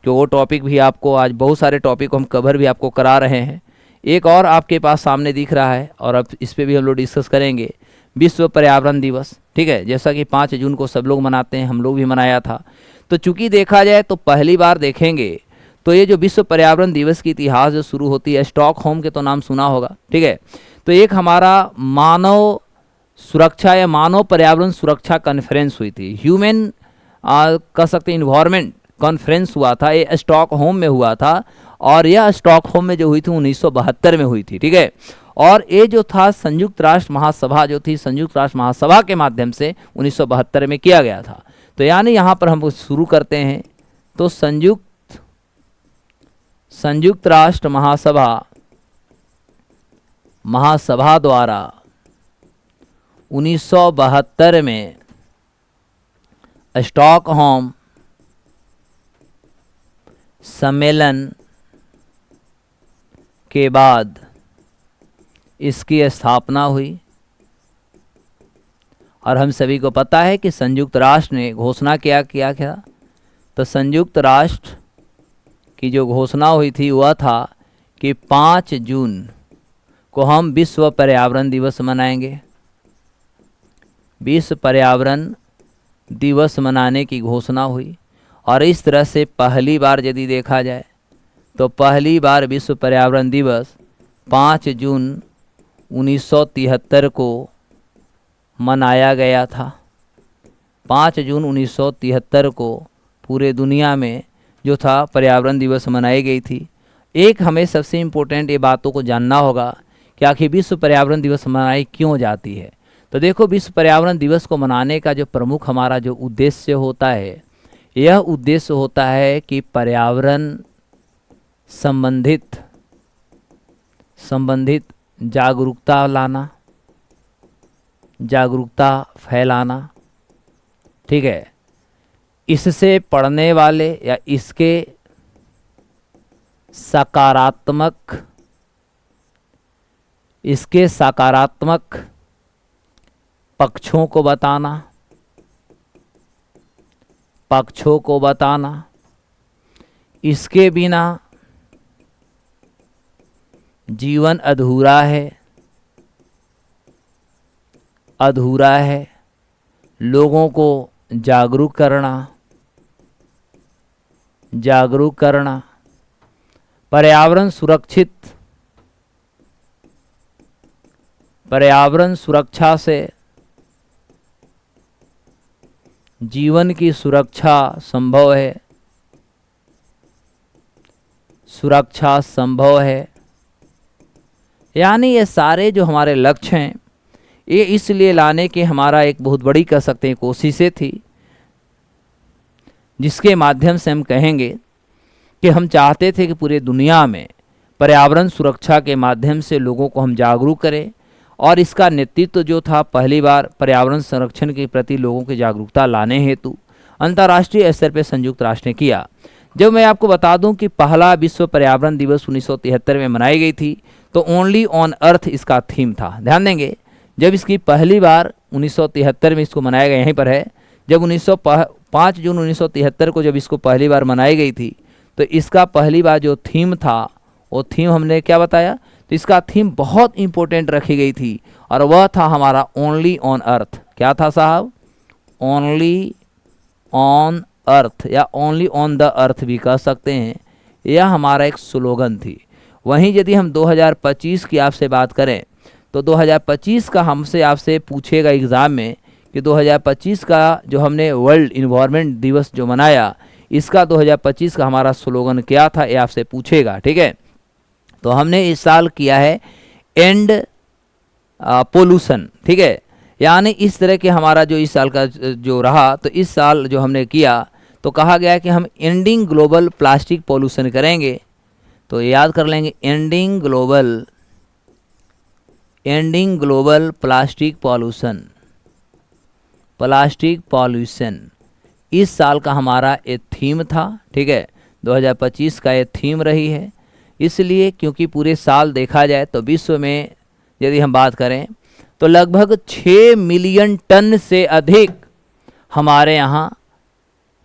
कि वो टॉपिक भी आपको, आज बहुत सारे टॉपिक को हम कवर भी आपको करा रहे हैं। एक और आपके पास सामने दिख रहा है और अब इस पर भी हम लोग डिस्कस करेंगे, विश्व पर्यावरण दिवस, ठीक है। जैसा कि 5 जून को सब लोग मनाते हैं, हम लोग भी मनाया था। तो चूंकि देखा जाए तो पहली बार देखेंगे तो ये जो विश्व पर्यावरण दिवस की इतिहास जो शुरू होती है, स्टॉकहोम के तो नाम सुना होगा, ठीक है। तो एक हमारा मानव सुरक्षा या मानव पर्यावरण सुरक्षा कॉन्फ्रेंस हुई थी, ह्यूमन कह सकते हैं इन्वायरमेंट कॉन्फ्रेंस हुआ था, ये स्टॉकहोम में हुआ था। और यह स्टॉकहोम में जो हुई थी 1972 में हुई थी, ठीक है। और ये जो था संयुक्त राष्ट्र महासभा जो थी, संयुक्त राष्ट्र महासभा के माध्यम से 1972 में किया गया था। तो यानी यहाँ पर हम शुरू करते हैं तो संयुक्त राष्ट्र महासभा द्वारा 1972 में स्टॉकहोम सम्मेलन के बाद इसकी स्थापना हुई। और हम सभी को पता है कि संयुक्त राष्ट्र ने घोषणा किया तो संयुक्त राष्ट्र की जो घोषणा हुई थी वह था कि 5 जून को हम विश्व पर्यावरण दिवस मनाएंगे। विश्व पर्यावरण दिवस मनाने की घोषणा हुई। और इस तरह से पहली बार यदि देखा जाए तो पहली बार विश्व पर्यावरण दिवस 5 जून 1973 को मनाया गया था। 5 जून 1973 को पूरे दुनिया में जो था पर्यावरण दिवस मनाई गई थी। एक हमें सबसे इम्पोर्टेंट ये बातों को जानना होगा कि आखिर विश्व पर्यावरण दिवस मनाई क्यों जाती है। तो देखो, विश्व पर्यावरण दिवस को मनाने का जो प्रमुख हमारा जो उद्देश्य होता है, यह उद्देश्य होता है कि पर्यावरण संबंधित जागरूकता लाना, जागरूकता फैलाना। ठीक है, इससे पढ़ने वाले या इसके सकारात्मक पक्षों को बताना। इसके बिना जीवन अधूरा है। लोगों को जागरूक करना, पर्यावरण सुरक्षा से जीवन की सुरक्षा संभव है। यानी ये सारे जो हमारे लक्ष्य हैं, ये इसलिए लाने के हमारा एक बहुत बड़ी कह सकते हैं कोशिशें थी, जिसके माध्यम से हम कहेंगे कि हम चाहते थे कि पूरे दुनिया में पर्यावरण सुरक्षा के माध्यम से लोगों को हम जागरूक करें। और इसका नेतृत्व जो था पहली बार पर्यावरण संरक्षण के प्रति लोगों की जागरूकता लाने हेतु अंतर्राष्ट्रीय स्तर पर संयुक्त राष्ट्र ने किया। जब मैं आपको बता दूं कि पहला विश्व पर्यावरण दिवस 1973 में मनाई गई थी, तो ओनली ऑन अर्थ इसका थीम था। ध्यान देंगे, जब इसकी पहली बार 1973 में इसको मनाया गया, यहीं पर है, जब 5 जून 1973 को जब इसको पहली बार मनाई गई थी, तो इसका पहली बार जो थीम था, वो थीम हमने क्या बताया, तो इसका थीम बहुत इंपॉर्टेंट रखी गई थी, और वह था हमारा ओनली ऑन अर्थ। क्या था साहब? ओनली ऑन अर्थ, या ओनली ऑन द अर्थ भी कह सकते हैं। यह हमारा एक स्लोगन थी। वहीं यदि हम 2025 की आपसे बात करें, तो 2025 का हमसे आपसे पूछेगा एग्ज़ाम में कि 2025 का जो हमने वर्ल्ड इन्वायरमेंट दिवस जो मनाया, इसका 2025 का हमारा स्लोगन क्या था, ये आपसे पूछेगा। ठीक है, तो हमने इस साल किया है एंड पोल्यूशन। ठीक है, यानी इस तरह के हमारा जो इस साल का जो रहा, तो इस साल जो हमने किया, तो कहा गया कि हम एंडिंग ग्लोबल प्लास्टिक पोल्यूशन करेंगे। तो याद कर लेंगे, एंडिंग ग्लोबल प्लास्टिक पॉल्यूशन इस साल का हमारा एक थीम था। ठीक है, 2025 का ये थीम रही है। इसलिए क्योंकि पूरे साल देखा जाए तो विश्व में यदि हम बात करें तो लगभग 6 मिलियन टन से अधिक हमारे यहाँ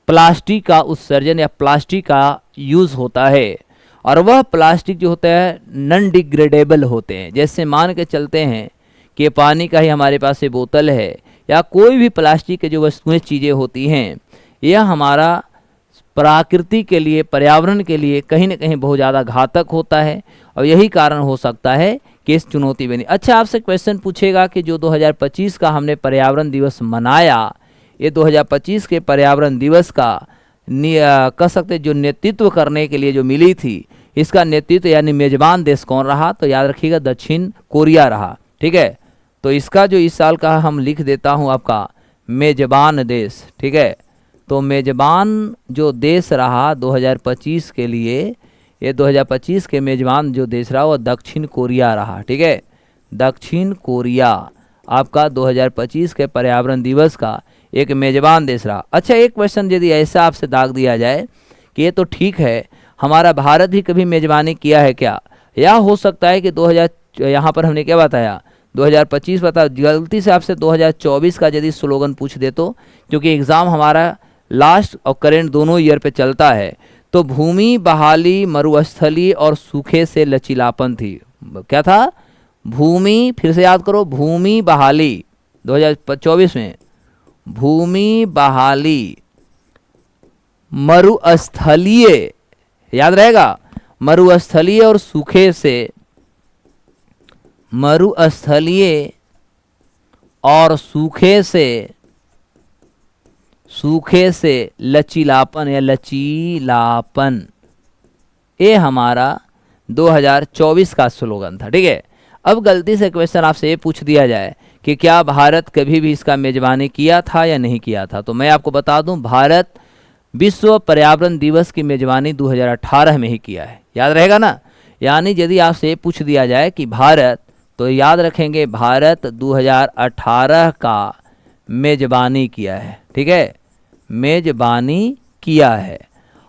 प्लास्टिक का उत्सर्जन या प्लास्टिक का यूज़ होता है। और वह प्लास्टिक जो होता है नॉन डिग्रेडेबल होते हैं। जैसे मान के चलते हैं कि पानी का ही हमारे पास ये बोतल है, या कोई भी प्लास्टिक के जो वस्तुएं चीज़ें होती हैं, यह हमारा प्रकृति के लिए, पर्यावरण के लिए कहीं ना कहीं बहुत ज़्यादा घातक होता है। और यही कारण हो सकता है कि इस चुनौती बनी। अच्छा, आपसे क्वेश्चन पूछेगा कि जो 2025 का हमने पर्यावरण दिवस मनाया, ये 2025 के पर्यावरण दिवस का कह सकते जो नेतृत्व करने के लिए जो मिली थी, इसका नेतृत्व यानी मेजबान देश कौन रहा? तो याद रखिएगा, दक्षिण कोरिया रहा। ठीक है, तो इसका जो इस साल का हम लिख देता हूँ आपका मेजबान देश। ठीक है, तो मेज़बान जो देश रहा 2025 के लिए, ये 2025 के मेज़बान जो देश रहा वो दक्षिण कोरिया रहा। ठीक है, दक्षिण कोरिया आपका 2025 के पर्यावरण दिवस का एक मेज़बान देश रहा। अच्छा, एक क्वेश्चन यदि ऐसा आपसे दाग दिया जाए कि ये तो ठीक है, हमारा भारत भी कभी मेज़बानी किया है क्या, या हो सकता है कि 2000 यहाँ पर हमने क्या बताया 2025 बता, गलती से आपसे 2024 का यदि स्लोगन पूछ दे तो, क्योंकि एग्ज़ाम हमारा लास्ट और करेंट दोनों ईयर पे चलता है। तो भूमि बहाली, मरुस्थली और सूखे से लचीलापन थी। क्या था? भूमि, फिर से याद करो, भूमि बहाली 2024 में, भूमि बहाली, मरुस्थलीय, याद रहेगा, मरुस्थलीय और सूखे से, मरुस्थलीय और सूखे से लचीलापन या लचीलापन, ये हमारा 2024 का स्लोगन था। ठीक है, अब गलती से क्वेश्चन आपसे ये पूछ दिया जाए कि क्या भारत कभी भी इसका मेज़बानी किया था या नहीं किया था, तो मैं आपको बता दूं, भारत विश्व पर्यावरण दिवस की मेज़बानी 2018 में ही किया है। याद रहेगा ना, यानी यदि आपसे ये पूछ दिया जाए कि भारत, तो याद रखेंगे भारत 2018 का मेज़बानी किया है। ठीक है, मेज़बानी किया है।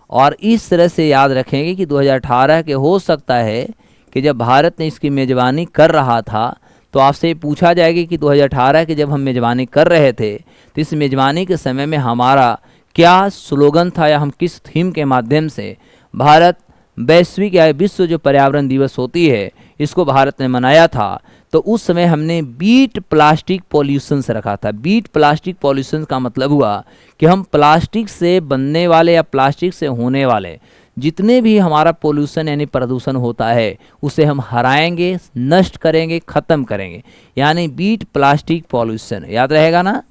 और इस तरह से याद रखेंगे कि 2018 के हो सकता है कि जब भारत ने इसकी मेज़बानी कर रहा था, तो आपसे पूछा जाएगा कि 2018 के जब हम मेज़बानी कर रहे थे, तो इस मेज़बानी के समय में हमारा क्या स्लोगन था, या हम किस थीम के माध्यम से भारत वैश्विक या विश्व जो पर्यावरण दिवस होती है इसको भारत ने मनाया था। तो उस समय हमने बीट प्लास्टिक पॉल्यूशन से रखा था। बीट प्लास्टिक पॉल्यूशन का मतलब हुआ कि हम प्लास्टिक से बनने वाले या प्लास्टिक से होने वाले जितने भी हमारा पोल्यूशन यानी प्रदूषण होता है उसे हम हराएंगे, नष्ट करेंगे, ख़त्म करेंगे, यानी बीट प्लास्टिक पॉल्यूशन। याद रहेगा ना,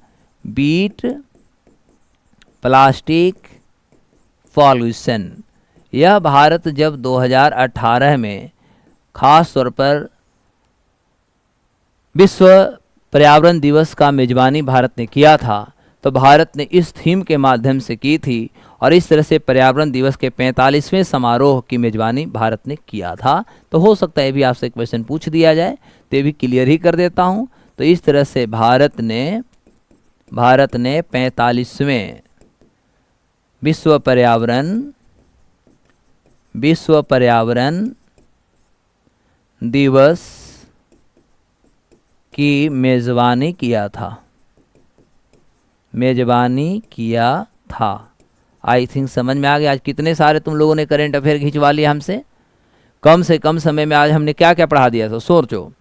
बीट प्लास्टिक पॉल्यूशन। यह भारत जब 2018 में खास तौर पर विश्व पर्यावरण दिवस का मेज़बानी भारत ने किया था, तो भारत ने इस थीम के माध्यम से की थी, और इस तरह से पर्यावरण दिवस के 45वें समारोह की मेज़बानी भारत ने किया था। तो हो सकता है भी आपसे क्वेश्चन पूछ दिया जाए, तो ये भी क्लियर ही कर देता हूँ। तो इस तरह से भारत ने 45वें विश्व पर्यावरण दिवस की मेज़बानी किया था। आई थिंक समझ में आ गया। आज कितने सारे तुम लोगों ने करेंट अफेयर खिंचवा लिया हमसे। कम से कम समय में आज हमने क्या क्या पढ़ा दिया था, सोचो।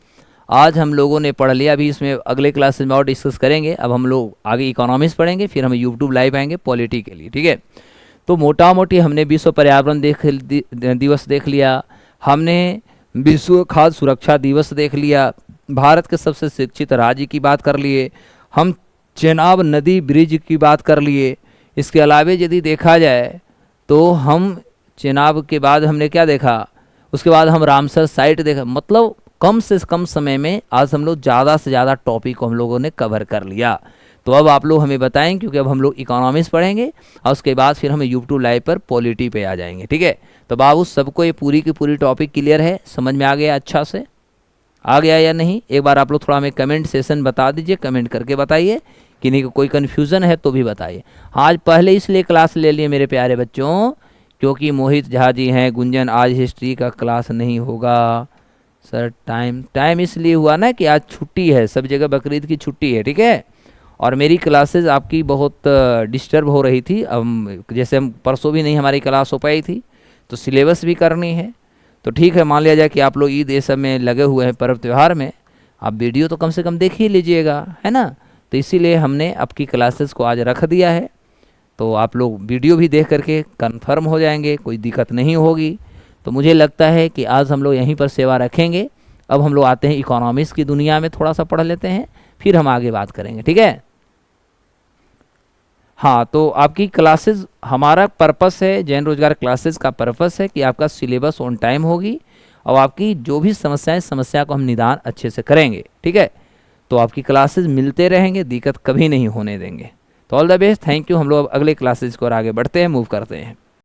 आज हम लोगों ने पढ़ लिया, अभी इसमें अगले क्लासेस में और डिस्कस करेंगे। अब हम लोग आगे इकोनॉमिक्स पढ़ेंगे, फिर हम यूट्यूब लाइव आएंगे पॉलिटी के लिए। ठीक है, तो मोटा मोटी हमने विश्व पर्यावरण दिवस देख लिया, हमने विश्व खाद्य सुरक्षा दिवस देख लिया, भारत के सबसे शिक्षित राज्य की बात कर लिए, हम चेनाब नदी ब्रिज की बात कर लिए। इसके अलावा यदि देखा जाए तो हम चेनाब के बाद हमने क्या देखा, उसके बाद हम रामसर साइट देखा। मतलब कम से कम समय में आज हम लोग ज़्यादा से ज़्यादा टॉपिक को हम लोगों ने कवर कर लिया। तो अब आप लोग हमें बताएं, क्योंकि अब हम लोग इकोनॉमिक्स पढ़ेंगे और उसके बाद फिर हम यूट्यूब लाइव पर पॉलिटी पे आ जाएंगे। ठीक है, तो बाबू सबको ये पूरी की पूरी टॉपिक क्लियर है, समझ में आ गया, अच्छा से आ गया या नहीं? एक बार आप लोग थोड़ा हमें कमेंट सेशन बता दीजिए, कमेंट करके बताइए कि नहीं कोई कन्फ्यूज़न है तो भी बताइए। हाँ, आज पहले इसलिए क्लास ले लिए मेरे प्यारे बच्चों क्योंकि मोहित झा जी हैं, गुंजन आज हिस्ट्री का क्लास नहीं होगा सर। टाइम इसलिए हुआ ना कि आज छुट्टी है, सब जगह बकरीद की छुट्टी है। ठीक है, और मेरी क्लासेस आपकी बहुत डिस्टर्ब हो रही थी। अब जैसे हम परसों भी नहीं हमारी क्लास हो पाई थी, तो सिलेबस भी करनी है। तो ठीक है, मान लिया जाए कि आप लोग ईद ये सब में लगे हुए हैं, पर्व त्यौहार में, आप वीडियो तो कम से कम देख ही लीजिएगा, है ना। तो इसीलिए हमने आपकी क्लासेस को आज रख दिया है, तो आप लोग वीडियो भी देख करके कंफर्म हो जाएंगे, कोई दिक्कत नहीं होगी। तो मुझे लगता है कि आज हम लोग यहीं पर सेवा रखेंगे। अब हम लोग आते हैं इकोनॉमिक्स की दुनिया में, थोड़ा सा पढ़ लेते हैं, फिर हम आगे बात करेंगे। ठीक है, हाँ, तो आपकी क्लासेस, हमारा पर्पस है, जैन रोजगार क्लासेस का पर्पस है कि आपका सिलेबस ऑन टाइम होगी और आपकी जो भी समस्या को हम निदान अच्छे से करेंगे। ठीक है, तो आपकी क्लासेस मिलते रहेंगे, दिक्कत कभी नहीं होने देंगे। तो all the best, thank you. हम लोग अब अगले क्लासेस को और आगे बढ़ते हैं, मूव करते हैं।